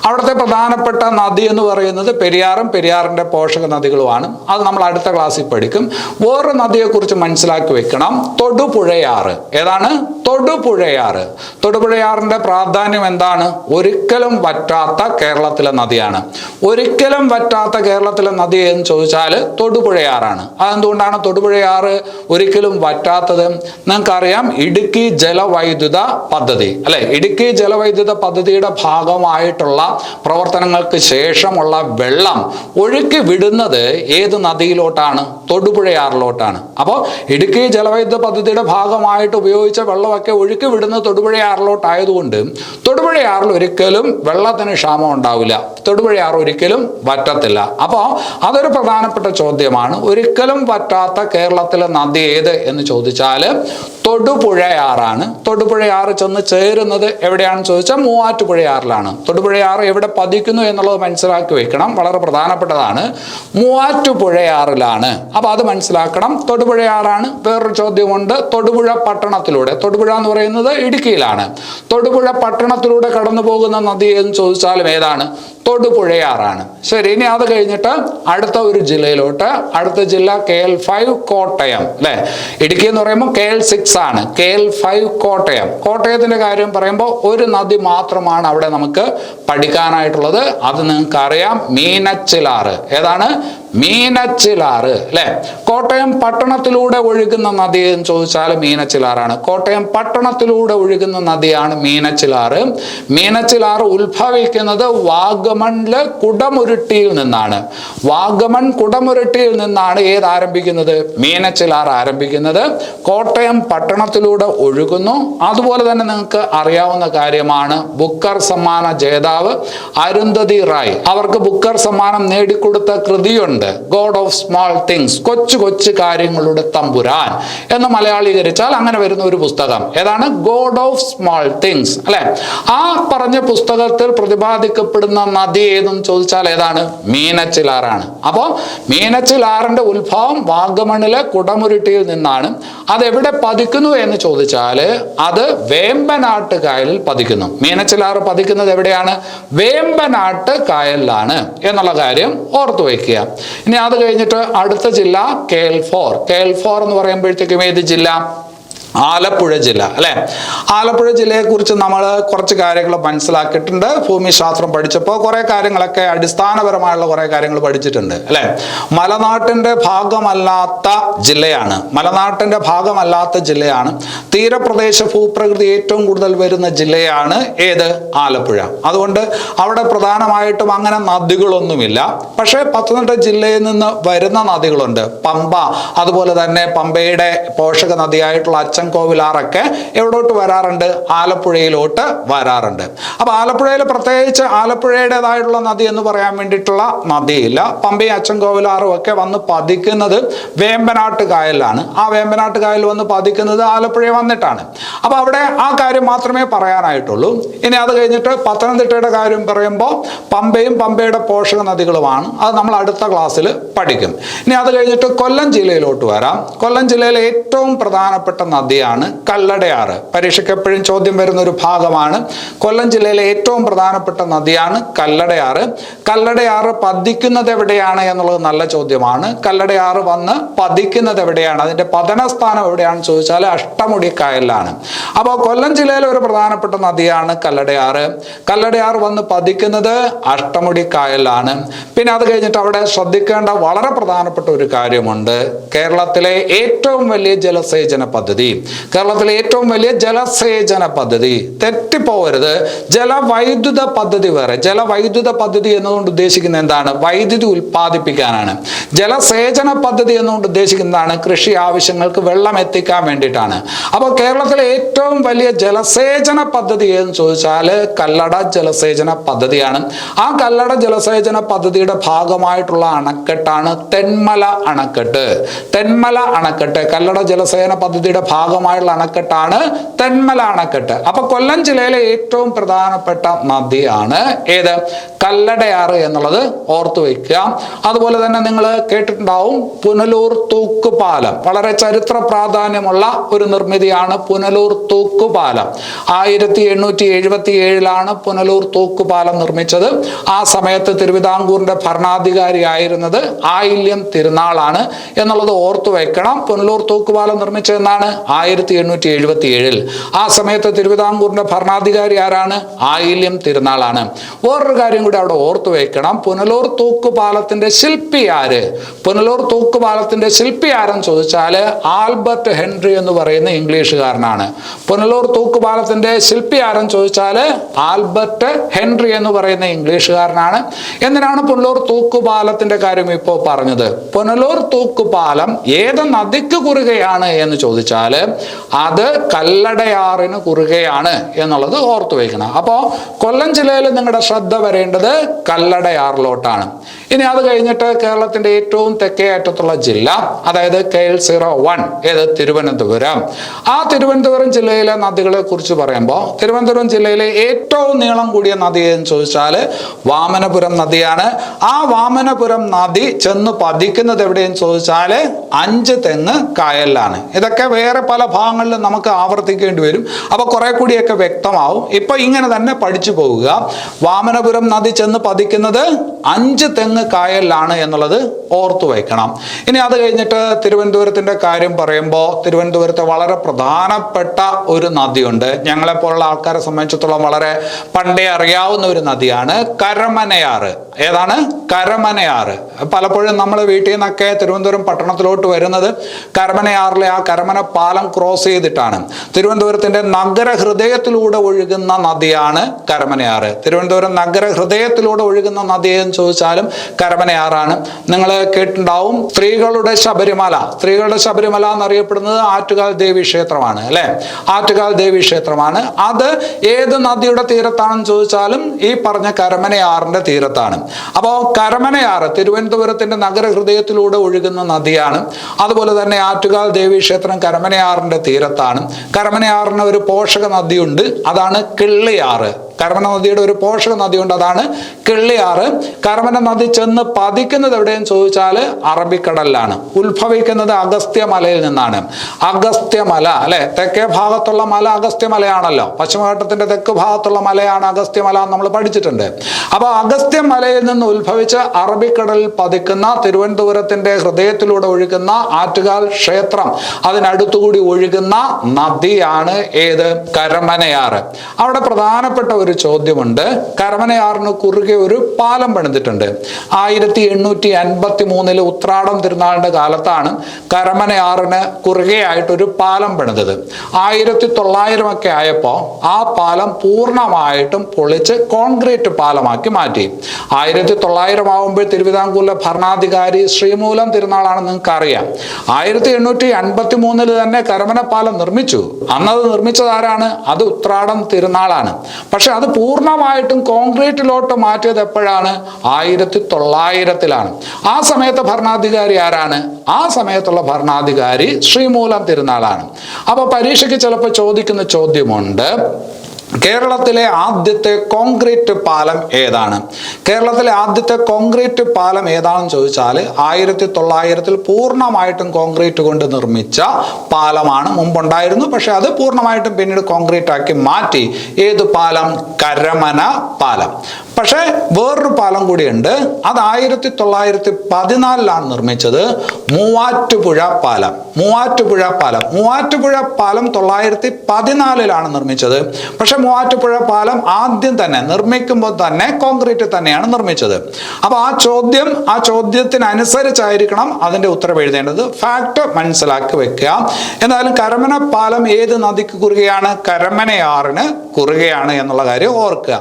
അവിടുത്തെ പ്രധാനപ്പെട്ട നദി എന്ന് പറയുന്നത് പെരിയാറും പെരിയാറിന്റെ പോഷക നദികളുമാണ്. അത് നമ്മൾ അടുത്ത ക്ലാസ്സിൽ പഠിക്കും. വേറൊരു നദിയെ കുറിച്ച് മനസ്സിലാക്കി വെക്കണം, തൊടുപുഴയാറ്. ഏതാണ്? തൊടുപുഴയാറ്. തൊടുപുഴയാറിന്റെ പ്രാധാന്യം എന്താണ്? ഒരിക്കലും വറ്റാത്ത കേരളത്തിലെ നദിയാണ്. ഒരിക്കലും വറ്റാത്ത കേരളത്തിലെ നദി എന്ന് ചോദിച്ചാൽ തൊടുപുഴയാറാണ്. അതെന്തുകൊണ്ടാണ് തൊടുപുഴയാറ് ഒരിക്കലും വറ്റാത്തത്? നിങ്ങൾക്കറിയാം, ഇടുക്കി ജലവൈദ്യുത പദ്ധതി അല്ലെ. ഇടുക്കി ജലവൈദ്യുത പദ്ധതിയുടെ ഭാഗമായിട്ടുള്ള പ്രവർത്തനങ്ങൾക്ക് ശേഷമുള്ള വെള്ളം ഒഴുക്കി വിടുന്നത് ഏത് നദിയിലോട്ടാണ്? തൊടുപുഴയാറിലോട്ടാണ്. അപ്പോൾ ഇടുക്കി ജലവൈദ്യുത പദ്ധതിയുടെ ഭാഗമായിട്ട് ഉപയോഗിച്ച വെള്ളമൊക്കെ ഒഴുക്കി വിടുന്നത് തൊടുപുഴയാറിലോട്ടായതുകൊണ്ട് തൊടുപുഴയാറിൽ ഒരിക്കലും വെള്ളത്തിന് ക്ഷാമം ഉണ്ടാവില്ല. തൊടുപുഴയാർ ഒരിക്കലും വറ്റത്തില്ല. അപ്പോൾ അതൊരു പ്രധാനപ്പെട്ട ചോദ്യമാണ്. ഒരിക്കലും വറ്റാത്ത കേരളത്തിലെ നദി ഏത് എന്ന് ചോദിച്ചാൽ തൊടുപുഴയാറാണ്. തൊടുപുഴയാറ് ചെന്ന് ചേരുന്നത് എവിടെയാണെന്ന് ചോദിച്ചാൽ മൂവാറ്റുപുഴയാറിലാണ്. തൊടുപുഴയാറ് എവിടെ പതിക്കുന്നു എന്നുള്ളത് മനസ്സിലാക്കി വെക്കണം, വളരെ പ്രധാനപ്പെട്ടതാണ്. മൂവാറ്റുപുഴയാറിലാണ്. അപ്പൊ അത് മനസ്സിലാക്കണം, തൊടുപുഴയാറാണ്. വേറൊരു ചോദ്യമുണ്ട്, തൊടുപുഴ പട്ടണത്തിലൂടെ. തൊടുപുഴ എന്ന് പറയുന്നത് ഇടുക്കിയിലാണ്. തൊടുപുഴ പട്ടണത്തിലൂടെ കടന്നു പോകുന്ന നദി എന്ന് ചോദിച്ചാലും ഏതാണ്? തൊടുപുഴയാറാണ്. ശരി, ഇനി അത് കഴിഞ്ഞിട്ട് അടുത്ത ഒരു ജില്ലയിലോട്ട്. അടുത്ത ജില്ല KL5 കോട്ടയം അല്ലെ. ഇടുക്കി എന്ന് പറയുമ്പോൾ KL6 ആണ്. KL5 കോട്ടയം. കോട്ടയത്തിന്റെ കാര്യം പറയുമ്പോൾ ഒരു നദി മാത്രമാണ് അവിടെ നമുക്ക് പഠിക്കാനായിട്ടുള്ളത്. അത് നിങ്ങൾക്ക് അറിയാം, മീനച്ചിലാറ്. ഏതാണ്? മീനച്ചിലാറ് അല്ലെ. കോട്ടയം പട്ടണത്തിലൂടെ ഒഴുകുന്ന നദി എന്ന് ചോദിച്ചാൽ മീനച്ചിലാറാണ്. കോട്ടയം പട്ടണത്തിലൂടെ ഒഴുകുന്ന നദിയാണ് മീനച്ചിലാറ്. മീനച്ചിലാറ് ഉത്ഭവിക്കുന്നത് വാഗമണില് കുടമുരുട്ടിയിൽ നിന്നാണ്. വാഗമൺ കുടമുരുട്ടിയിൽ നിന്നാണ് ഏത് ആരംഭിക്കുന്നത്? മീനച്ചിലാറ് ആരംഭിക്കുന്നത്. കോട്ടയം പട്ടണത്തിലൂടെ ഒഴുകുന്നു. അതുപോലെ തന്നെ നിങ്ങൾക്ക് അറിയാവുന്ന കാര്യമാണ്, ബുക്കർ സമ്മാന ജേതാവ് അരുന്ധതി റായ്, അവർക്ക് ബുക്കർ സമ്മാനം നേടിക്കൊടുത്ത കൃതിയുണ്ട്, ഗോഡ് ഓഫ് സ്മോൾ തിങ്സ്, കൊച്ചു കൊച്ചു കാര്യങ്ങളുടെ തമ്പുരാൻ എന്ന് മലയാളീകരിച്ചാൽ അങ്ങനെ വരുന്ന ഒരു പുസ്തകം. ഏതാണ്? ഗോഡ് ഓഫ് സ്മോൾ തിങ്സ് അല്ലെ. ആ പറഞ്ഞ പുസ്തകത്തിൽ പ്രതിപാദിക്കപ്പെടുന്ന നദി ഏതെന്ന് ചോദിച്ചാൽ ഏതാണ്? മീനച്ചിലാറാണ്. അപ്പോൾ മീനച്ചിലാറിന്റെ ഉത്ഭവം വാഗമണിലെ കുടമുരുട്ടിയിൽ നിന്നാണ്. അതെവിടെ പതിക്കുന്നു എന്ന് ചോദിച്ചാൽ അത് വേമ്പനാട്ട് കായലിൽ പതിക്കുന്നു. മീനച്ചിലാറ് പതിക്കുന്നത് എവിടെയാണ്? വേമ്പനാട്ട് കായലിലാണ് എന്നുള്ള കാര്യം ഓർത്തു വയ്ക്കുക. ഇനി അത് കഴിഞ്ഞിട്ട് അടുത്ത ജില്ല കേൾഫോർ. കേൾഫോർ എന്ന് പറയുമ്പോഴത്തേക്കും ഏത് ജില്ല? ആലപ്പുഴ ജില്ല, അല്ലെ? ആലപ്പുഴ ജില്ലയെ കുറിച്ച് നമ്മൾ കുറച്ച് കാര്യങ്ങൾ മനസ്സിലാക്കിയിട്ടുണ്ട്. ഭൂമിശാസ്ത്രം പഠിച്ചപ്പോൾ കുറെ കാര്യങ്ങളൊക്കെ അടിസ്ഥാനപരമായുള്ള കുറെ കാര്യങ്ങൾ പഠിച്ചിട്ടുണ്ട്, അല്ലെ? മലനാട്ടിന്റെ ഭാഗമല്ലാത്ത ജില്ലയാണ്. മലനാട്ടിന്റെ ഭാഗമല്ലാത്ത ജില്ലയാണ്. തീരപ്രദേശ ഭൂപ്രകൃതി ഏറ്റവും കൂടുതൽ വരുന്ന ജില്ലയാണ് ഏത്? ആലപ്പുഴ. അതുകൊണ്ട് അവിടെ പ്രധാനമായിട്ടും അങ്ങനെ നദികളൊന്നുമില്ല. പക്ഷേ പത്തനംതിട്ട ജില്ലയിൽ നിന്ന് വരുന്ന നദികളുണ്ട്. പമ്പ, അതുപോലെ തന്നെ പമ്പയുടെ പോഷക നദിയായിട്ടുള്ള കോവിലാറൊക്കെ എവിടോട്ട് വരാറുണ്ട്? ആലപ്പുഴയിലോട്ട് വരാറുണ്ട്. അപ്പൊ ആലപ്പുഴയിൽ പ്രത്യേകിച്ച് ആലപ്പുഴയുടേതായിട്ടുള്ള നദി എന്ന് പറയാൻ വേണ്ടിയിട്ടുള്ള നദിയില്ല. പമ്പയും അച്ചൻകോവിലാറും ഒക്കെ വന്ന് പതിക്കുന്നത് വേമ്പനാട്ട് കായലിലാണ്. ആ വേമ്പനാട്ട് കായൽ വന്ന് പതിക്കുന്നത് ആലപ്പുഴ വന്നിട്ടാണ്. അപ്പൊ അവിടെ ആ കാര്യം മാത്രമേ പറയാനായിട്ടുള്ളൂ. ഇനി അത് കഴിഞ്ഞിട്ട് പത്തനംതിട്ടയുടെ കാര്യം പറയുമ്പോൾ പമ്പയും പമ്പയുടെ പോഷക നദികളുമാണ്. അത് നമ്മൾ അടുത്ത ക്ലാസ്സിൽ പഠിക്കും. ഇനി അത് കഴിഞ്ഞിട്ട് കൊല്ലം ജില്ലയിലോട്ട് വരാം. കൊല്ലം ജില്ലയിലെ ഏറ്റവും പ്രധാനപ്പെട്ട നദിയാണ് കല്ലടയാറ്. പരീക്ഷയ്ക്ക് എപ്പോഴും ചോദ്യം വരുന്ന ഒരു ഭാഗമാണ്. കൊല്ലം ജില്ലയിലെ ഏറ്റവും പ്രധാനപ്പെട്ട നദിയാണ് കല്ലടയാറ്. കല്ലടയാറ് പതിക്കുന്നത് എവിടെയാണ് എന്നുള്ളത് നല്ല ചോദ്യമാണ്. കല്ലടയാറ് വന്ന് പതിക്കുന്നത് എവിടെയാണ്? അതിന്റെ പതനസ്ഥാനം എവിടെയാണെന്ന് ചോദിച്ചാൽ അഷ്ടമുടി കായലിലാണ്. അപ്പോൾ കൊല്ലം ജില്ലയിലെ ഒരു പ്രധാനപ്പെട്ട നദിയാണ് കല്ലടയാറ്. കല്ലടയാറ് വന്ന് പതിക്കുന്നത് അഷ്ടമുടി കായലിലാണ്. പിന്നെ അത് കഴിഞ്ഞിട്ട് അവിടെ ശ്രദ്ധിക്കേണ്ട വളരെ പ്രധാനപ്പെട്ട ഒരു കാര്യമുണ്ട്. കേരളത്തിലെ ഏറ്റവും വലിയ ജലസേചന പദ്ധതി, കേരളത്തിലെ ഏറ്റവും വലിയ ജലസേചന പദ്ധതി, തെറ്റിപ്പോവരുത്. ജലവൈദ്യുത പദ്ധതി വേറെ. ജലവൈദ്യുത പദ്ധതി എന്നുകൊണ്ട് ഉദ്ദേശിക്കുന്നത് എന്താണ്? വൈദ്യുതി ഉൽപ്പാദിപ്പിക്കാനാണ്. ജലസേചന പദ്ധതി എന്നുകൊണ്ട് ഉദ്ദേശിക്കുന്നതാണ് കൃഷി ആവശ്യങ്ങൾക്ക് വെള്ളം എത്തിക്കാൻ വേണ്ടിയിട്ടാണ്. അപ്പോൾ കേരളത്തിലെ ഏറ്റവും വലിയ ജലസേചന പദ്ധതി എന്ന് ചോദിച്ചാൽ കല്ലട ജലസേചന പദ്ധതിയാണ്. ആ കല്ലട ജലസേചന പദ്ധതിയുടെ ഭാഗമായിട്ടുള്ള അണക്കെട്ടാണ് തെന്മല അണക്കെട്ട്. തെന്മല അണക്കെട്ട് കല്ലട ജലസേചന പദ്ധതിയുടെ ഭാഗമായുള്ള അണക്കെട്ടാണ് തെന്മല അണക്കെട്ട്. അപ്പൊ കൊല്ലം ജില്ലയിലെ ഏറ്റവും പ്രധാനപ്പെട്ട നദിയാണ് ഏത്? കല്ലടയാറ് എന്നുള്ളത് ഓർത്തു വയ്ക്കുക. അതുപോലെ തന്നെ നിങ്ങൾ കേട്ടിട്ടുണ്ടാവും പുനലൂർ തൂക്കുപാലം. വളരെ ചരിത്ര പ്രാധാന്യമുള്ള ഒരു നിർമ്മിതിയാണ് പുനലൂർ തൂക്കുപാലം. 1877 പുനലൂർ തൂക്കുപാലം നിർമ്മിച്ചത്. ആ സമയത്ത് തിരുവിതാംകൂറിന്റെ ഭരണാധികാരിയായിരുന്നത് ആയില്യം തിരുനാളാണ് എന്നുള്ളത് ഓർത്തു വയ്ക്കണം. പുനലൂർ തൂക്കുപാലം നിർമ്മിച്ചതെന്നാണ് 1877. ആ സമയത്ത് തിരുവിതാംകൂറിന്റെ ഭരണാധികാരി ആരാണ്? ആയില്യം തിരുനാളാണ്. വേറൊരു കാര്യം കൂടി അവിടെ ഓർത്തു വെക്കണം. പുനലൂർ തൂക്കുപാലത്തിന്റെ ശില്പി ആര്? പുനലൂർ തൂക്കുപാലത്തിന്റെ ശില്പി ആരെന്ന് ചോദിച്ചാല് ആൽബർട്ട് ഹെൻറി എന്ന് പറയുന്ന ഇംഗ്ലീഷുകാരനാണ്. പുനലൂർ തൂക്കുപാലത്തിന്റെ ശില്പി ആരെന്ന് ചോദിച്ചാല് ആൽബർട്ട് ഹെൻറി എന്ന് പറയുന്ന ഇംഗ്ലീഷുകാരനാണ്. എന്തിനാണ് പുനലൂർ തൂക്കുപാലത്തിന്റെ കാര്യം ഇപ്പോൾ പറഞ്ഞത്? പുനലൂർ തൂക്കുപാലം ഏത് നദിക്ക് കുറുകയാണ് എന്ന് ചോദിച്ചാല് അത് കല്ലടയാറിന് കുറുകയാണ് എന്നുള്ളത് ഓർത്തു വയ്ക്കണം. അപ്പോൾ കൊല്ലം ജില്ലയിൽ നിങ്ങളുടെ ശ്രദ്ധ വരേണ്ടത് കല്ലടയാറിലോട്ടാണ്. ഇനി അത് കഴിഞ്ഞിട്ട് കേരളത്തിന്റെ ഏറ്റവും തെക്കേ അറ്റത്തുള്ള ജില്ല, അതായത് KL01 ഏത്? തിരുവനന്തപുരം. ആ തിരുവനന്തപുരം ജില്ലയിലെ നദികളെ കുറിച്ച് പറയുമ്പോൾ തിരുവനന്തപുരം ജില്ലയിലെ ഏറ്റവും നീളം കൂടിയ നദി എന്ന് ചോദിച്ചാൽ വാമനപുരം നദിയാണ്. ആ വാമനപുരം നദി ചെന്ന് പതിക്കുന്നത് എവിടെയെന്ന് ചോദിച്ചാൽ 5 തെങ്ങ് കായലിലാണ്. ഇതൊക്കെ വേറെ പല ഭാഗങ്ങളിലും നമുക്ക് ആവർത്തിക്കേണ്ടി വരും. അപ്പൊ കുറെ കൂടിയൊക്കെ വ്യക്തമാവും. ഇപ്പൊ ഇങ്ങനെ തന്നെ പഠിച്ചു പോവുക. വാമനപുരം നദി ചെന്ന് പതിക്കുന്നത് 5 തെങ്ങ് കായലിലാണ് എന്നുള്ളത് ഓർത്തു വയ്ക്കണം. ഇനി അത് കഴിഞ്ഞിട്ട് തിരുവനന്തപുരത്തിന്റെ കാര്യം പറയുമ്പോൾ തിരുവനന്തപുരത്തെ വളരെ പ്രധാനപ്പെട്ട ഒരു നദിയുണ്ട്. ഞങ്ങളെപ്പോലുള്ള ആൾക്കാരെ സംബന്ധിച്ചിടത്തോളം വളരെ പണ്ടേ അറിയാവുന്ന ഒരു നദിയാണ് കരമനയാറ്. ഏതാണ്? കരമനയാറ്. പലപ്പോഴും നമ്മൾ വീട്ടിൽ നിന്നൊക്കെ തിരുവനന്തപുരം പട്ടണത്തിലോട്ട് വരുന്നത് കരമനയാറിലെ ആ കരമന പാലം ക്രോസ് ചെയ്തിട്ടാണ്. തിരുവനന്തപുരത്തിന്റെ നഗരഹൃദയത്തിലൂടെ ഒഴുകുന്ന നദിയാണ് കരമനയാറ്. തിരുവനന്തപുരം നഗരഹൃദയത്തിലൂടെ ഒഴുകുന്ന നദി എന്ന് ചോദിച്ചാലും കരമനയാറാണ്. നിങ്ങൾ കേട്ടിട്ടുണ്ടാവും സ്ത്രീകളുടെ ശബരിമല. സ്ത്രീകളുടെ ശബരിമല എന്നറിയപ്പെടുന്നത് ആറ്റുകാൽ ദേവി ക്ഷേത്രമാണ്, അല്ലെ? ആറ്റുകാൽ ദേവി ക്ഷേത്രമാണ്. അത് ഏത് നദിയുടെ തീരത്താണെന്ന് ചോദിച്ചാലും ഈ പറഞ്ഞ കരമനയാറിന്റെ തീരത്താണ്. അപ്പോൾ കരമനയാറ് തിരുവനന്തപുരത്തിന്റെ നഗരഹൃദയത്തിലൂടെ ഒഴുകുന്ന നദിയാണ്. അതുപോലെ തന്നെ ആറ്റുകാൽ ദേവി ക്ഷേത്രം കരമനയാറിന്റെ തീരത്താണ്. കരമനയാറിന് ഒരു പോഷക നദിയുണ്ട്, അതാണ് കിള്ളിയാറ്. കരമന നദിയുടെ ഒരു പോഷക നദിയുണ്ട്, അതാണ് കിള്ളിയാറ്. കരമന നദി ചെന്ന് പതിക്കുന്നത് എവിടെയെന്ന് ചോദിച്ചാൽ അറബിക്കടലിലാണ്. ഉത്ഭവിക്കുന്നത് അഗസ്ത്യമലയിൽ നിന്നാണ്. അഗസ്ത്യമല അല്ലെ, തെക്കേ ഭാഗത്തുള്ള മല അഗസ്ത്യമലയാണല്ലോ. പശ്ചിമഘട്ടത്തിന്റെ തെക്ക് ഭാഗത്തുള്ള മലയാണ് അഗസ്ത്യമല എന്ന് നമ്മൾ പഠിച്ചിട്ടുണ്ട്. അപ്പൊ അഗസ്ത്യമലയിൽ നിന്ന് ഉത്ഭവിച്ച് അറബിക്കടലിൽ പതിക്കുന്ന തിരുവനന്തപുരത്തിന്റെ ഹൃദയത്തിലൂടെ ഒഴുകുന്ന ആറ്റുകാൽ ക്ഷേത്രം, അതിനടുത്തുകൂടി ഒഴുകുന്ന നദിയാണ് ഏത്? കരമനയാറ്. അവിടെ പ്രധാനപ്പെട്ട ഒരു ചോദ്യമുണ്ട്. കരമനയാറിന് കുറുകെ ഒരു പാലം പണിതിട്ടുണ്ട്. 1853 ഉത്രാടം തിരുനാളിന്റെ കാലത്താണ് കരമനയാറിന് കുറുകെയായിട്ടൊരു പാലം പണിതത്. 1900 ഒക്കെ ആയപ്പോൾ ആ പാലം പൂർണ്ണമായിട്ടും പൊളിച്ച് കോൺക്രീറ്റ് പാലമാക്കി മാറ്റി. 1900 ആവുമ്പോൾ തിരുവിതാംകൂറിലെ ഭരണാധികാരി ശ്രീമൂലം തിരുനാളാണ് നിങ്ങൾക്ക് അറിയാം. 1853 തന്നെ കരമന പാലം നിർമ്മിച്ചു. അന്നത് നിർമ്മിച്ചത് ആരാണ്? അത് ഉത്രാടം തിരുനാളാണ്. പക്ഷെ അത് പൂർണ്ണമായിട്ടും കോൺക്രീറ്റിലോട്ട് മാറ്റിയത് എപ്പോഴാണ്? 1900-ലാണ്. ആ സമയത്ത് ഭരണാധികാരി ആരാണ്? ആ സമയത്തുള്ള ഭരണാധികാരി ശ്രീമൂലം തിരുനാളാണ്. അപ്പൊ പരീക്ഷയ്ക്ക് ചിലപ്പോൾ ചോദിക്കുന്ന ചോദ്യമുണ്ട്, കേരളത്തിലെ ആദ്യത്തെ കോൺക്രീറ്റ് പാലം ഏതാണ്? കേരളത്തിലെ ആദ്യത്തെ കോൺക്രീറ്റ് പാലം ഏതാണെന്ന് ചോദിച്ചാൽ 1900 പൂർണ്ണമായിട്ടും കോൺക്രീറ്റ് കൊണ്ട് നിർമ്മിച്ച പാലമാണ്. മുമ്പുണ്ടായിരുന്നു, പക്ഷെ അത് പൂർണ്ണമായിട്ടും പിന്നീട് കോൺക്രീറ്റ് ആക്കി മാറ്റി. ഏത് പാലം? കരമന പാലം. പക്ഷെ വേറൊരു പാലം കൂടിയുണ്ട്. അത് 1914-ലാണ് നിർമ്മിച്ചത്. മൂവാറ്റുപുഴ പാലം. മൂവാറ്റുപുഴ പാലം 1914-ലാണ് നിർമ്മിച്ചത്. പക്ഷെ മൂവാറ്റുപുഴ പാലം ആദ്യം തന്നെ നിർമ്മിക്കുമ്പോൾ തന്നെ കോൺക്രീറ്റ് തന്നെയാണ് നിർമ്മിച്ചത്. അപ്പൊ ആ ചോദ്യത്തിനനുസരിച്ചായിരിക്കണം അതിന്റെ ഉത്തരം എഴുതേണ്ടത്. ഫാക്ട് മനസ്സിലാക്കി വെക്കുക. എന്തായാലും കരമന പാലം ഏത് നദിക്ക് കുറുകെയാണ്? കരമനയാറിന് കുറുകെയാണ് എന്നുള്ള കാര്യം ഓർക്കുക.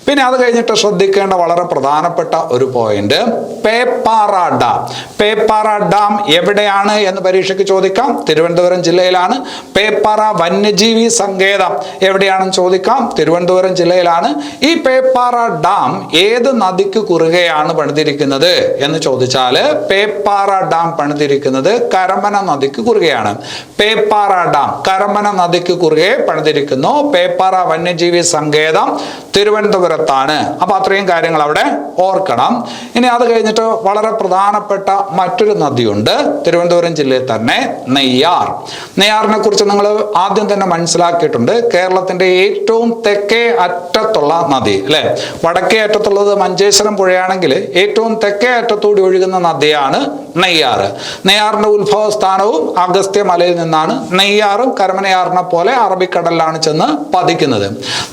പിന്നെ അത് കഴിഞ്ഞിട്ട് ശ്രദ്ധിക്കേണ്ട വളരെ പ്രധാനപ്പെട്ട ഒരു point, Peppara dam. Peppara dam എവിടെയാണ് എന്ന് പരീക്ഷയ്ക്ക് ചോദിക്കാം. തിരുവനന്തപുരം ജില്ലയിലാണ്. പേപ്പാറ വന്യജീവി സങ്കേതം എവിടെയാണെന്ന് ചോദിക്കാം. തിരുവനന്തപുരം ജില്ലയിലാണ്. ഈ പേപ്പാറ ഡാം ഏത് നദിക്ക് കുറുകെയാണ് പണിതിരിക്കുന്നത് എന്ന് ചോദിച്ചാൽ പേപ്പാറ ഡാം പണിതിരിക്കുന്നത് കരമന നദിക്ക് കുറുകെയാണ്. പേപ്പാറ ഡാം കരമന നദിക്ക് കുറുകെ പണിതിരിക്കുന്നു. പേപ്പാറ വന്യജീവി സങ്കേതം തിരുവനന്തപുരത്താണ്. അപ്പൊ അത്രയും കാര്യങ്ങൾ അവിടെ ഓർക്കണം. ഇനി അത് കഴിഞ്ഞിട്ട് വളരെ പ്രധാനപ്പെട്ട മറ്റൊരു നദിയുണ്ട് തിരുവനന്തപുരം ജില്ലയിൽ തന്നെ, നെയ്യാർ. നെയ്യാറിനെ കുറിച്ച് നിങ്ങൾ ആദ്യം തന്നെ മനസ്സിലാക്കിയിട്ടുണ്ട്. കേരളത്തിന്റെ ഏറ്റവും തെക്കേ അറ്റത്തുള്ള നദി അല്ലെ. വടക്കേ അറ്റത്തുള്ളത് മഞ്ചേശ്വരം പുഴയാണെങ്കിൽ ഏറ്റവും തെക്കേ അറ്റത്തൂടി ഒഴുകുന്ന നദിയാണ് നെയ്യാർ. നെയ്യാറിന്റെ ഉത്ഭവ സ്ഥാനവും അഗസ്ത്യമലയിൽ നിന്നാണ്. നെയ്യാറും കരമനയാറിനെ പോലെ അറബിക്കടലിലാണ് ചെന്ന് പതിക്കുന്നത്.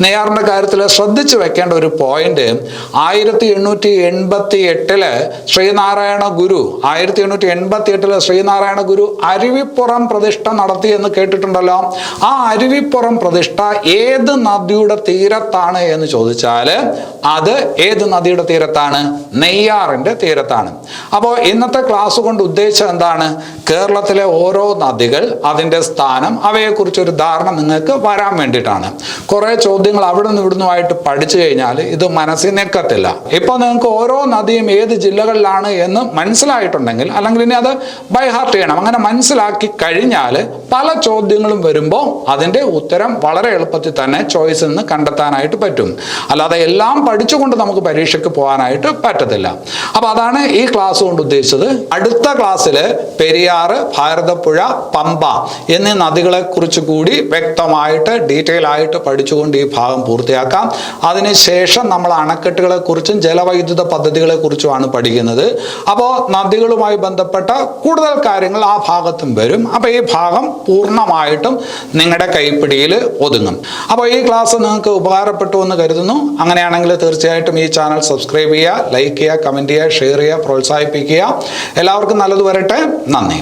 നെയ്യാറിന്റെ കാര്യത്തിൽ ശ്രദ്ധിച്ചു വെക്കേണ്ട ഒരു പോയിന്റ്, 1888 ശ്രീനാരായണ ഗുരു 1888 ശ്രീനാരായണ ഗുരു അരുവിപ്പുറം പ്രതിഷ്ഠ നടത്തി എന്ന് കേട്ടിട്ടുണ്ടല്ലോ. ആ അരുവിപ്പുറം പ്രതിഷ്ഠ ഏത് നദിയുടെ തീരത്താണ് എന്ന് ചോദിച്ചാൽ അത് ഏത് നദിയുടെ തീരത്താണ്? നെയ്യാറിന്റെ തീരത്താണ്. അപ്പോൾ ഇന്നത്തെ ക്ലാസ് കൊണ്ട് ഉദ്ദേശിച്ചത് എന്താണ്? കേരളത്തിലെ ഓരോ നദികൾ, അതിന്റെ സ്ഥാനം, അവയെക്കുറിച്ച് ഒരു ധാരണ നിങ്ങൾക്ക് വരാൻ വേണ്ടിയിട്ടാണ്. കുറെ ചോദ്യങ്ങൾ അവിടെ നിന്ന് ഇവിടുന്നുമായിട്ട് പഠിച്ചു കഴിഞ്ഞാൽ ഇത് മനസ്സിൽ നിൽക്കത്തില്ല. ഇപ്പൊ നിങ്ങൾക്ക് ഓരോ നദിയും ഏത് ജില്ലകളിലാണ് എന്ന് മനസ്സിലായിട്ടുണ്ടെങ്കിൽ, അല്ലെങ്കിൽ ഇനി അത് ബൈ ഹാർട്ട് ചെയ്യണം. അങ്ങനെ മനസ്സിലാക്കി കഴിഞ്ഞാൽ പല ചോദ്യങ്ങളും വരുമ്പോൾ അതിന്റെ ഉത്തരം വളരെ എളുപ്പത്തിൽ തന്നെ ചോയ്സിൽ നിന്ന് കണ്ടെത്താനായിട്ട് പറ്റും. അല്ലാതെ എല്ലാം പഠിച്ചുകൊണ്ട് നമുക്ക് പരീക്ഷയ്ക്ക് പോകാനായിട്ട് പറ്റത്തില്ല. അപ്പൊ അതാണ് ഈ ക്ലാസ് കൊണ്ട് ഉദ്ദേശിച്ചത്. അടുത്ത ക്ലാസ്സിൽ പെരിയാറ്, ഭാരതപ്പുഴ, പമ്പ എന്നീ നദികളെ കുറിച്ച് കൂടി വ്യക്തമായിട്ട് ഡീറ്റെയിൽ ആയിട്ട് പഠിച്ചുകൊണ്ട് ഈ ഭാഗം പൂർത്തിയാക്കാം. അതിനുശേഷം നമ്മൾ അണക്കെട്ടുകളെ കുറിച്ചും ജലവൈദ്യുത പദ്ധതികളെ കുറിച്ചുമാണ് പഠിക്കുന്നത്. അപ്പോൾ നദികളുമായി ബന്ധപ്പെട്ട കൂടുതൽ കാര്യങ്ങൾ ആ ഭാഗത്തും വരും. അപ്പോൾ ഈ ഭാഗം പൂർണ്ണമായിട്ടും നിങ്ങളുടെ കൈപ്പിടിയിൽ ഒതുങ്ങും. അപ്പോൾ ഈ ക്ലാസ് നിങ്ങൾക്ക് ഉപകാരപ്പെട്ടു എന്ന് കരുതുന്നു. അങ്ങനെയാണെങ്കിൽ തീർച്ചയായിട്ടും ഈ ചാനൽ സബ്സ്ക്രൈബ് ചെയ്യുക, ലൈക്ക് ചെയ്യുക, കമൻറ്റ് ചെയ്യുക, ഷെയർ ചെയ്യുക, പ്രോത്സാഹിപ്പിക്കുക. എല്ലാവർക്കും നല്ലത് വരട്ടെ. നന്ദി.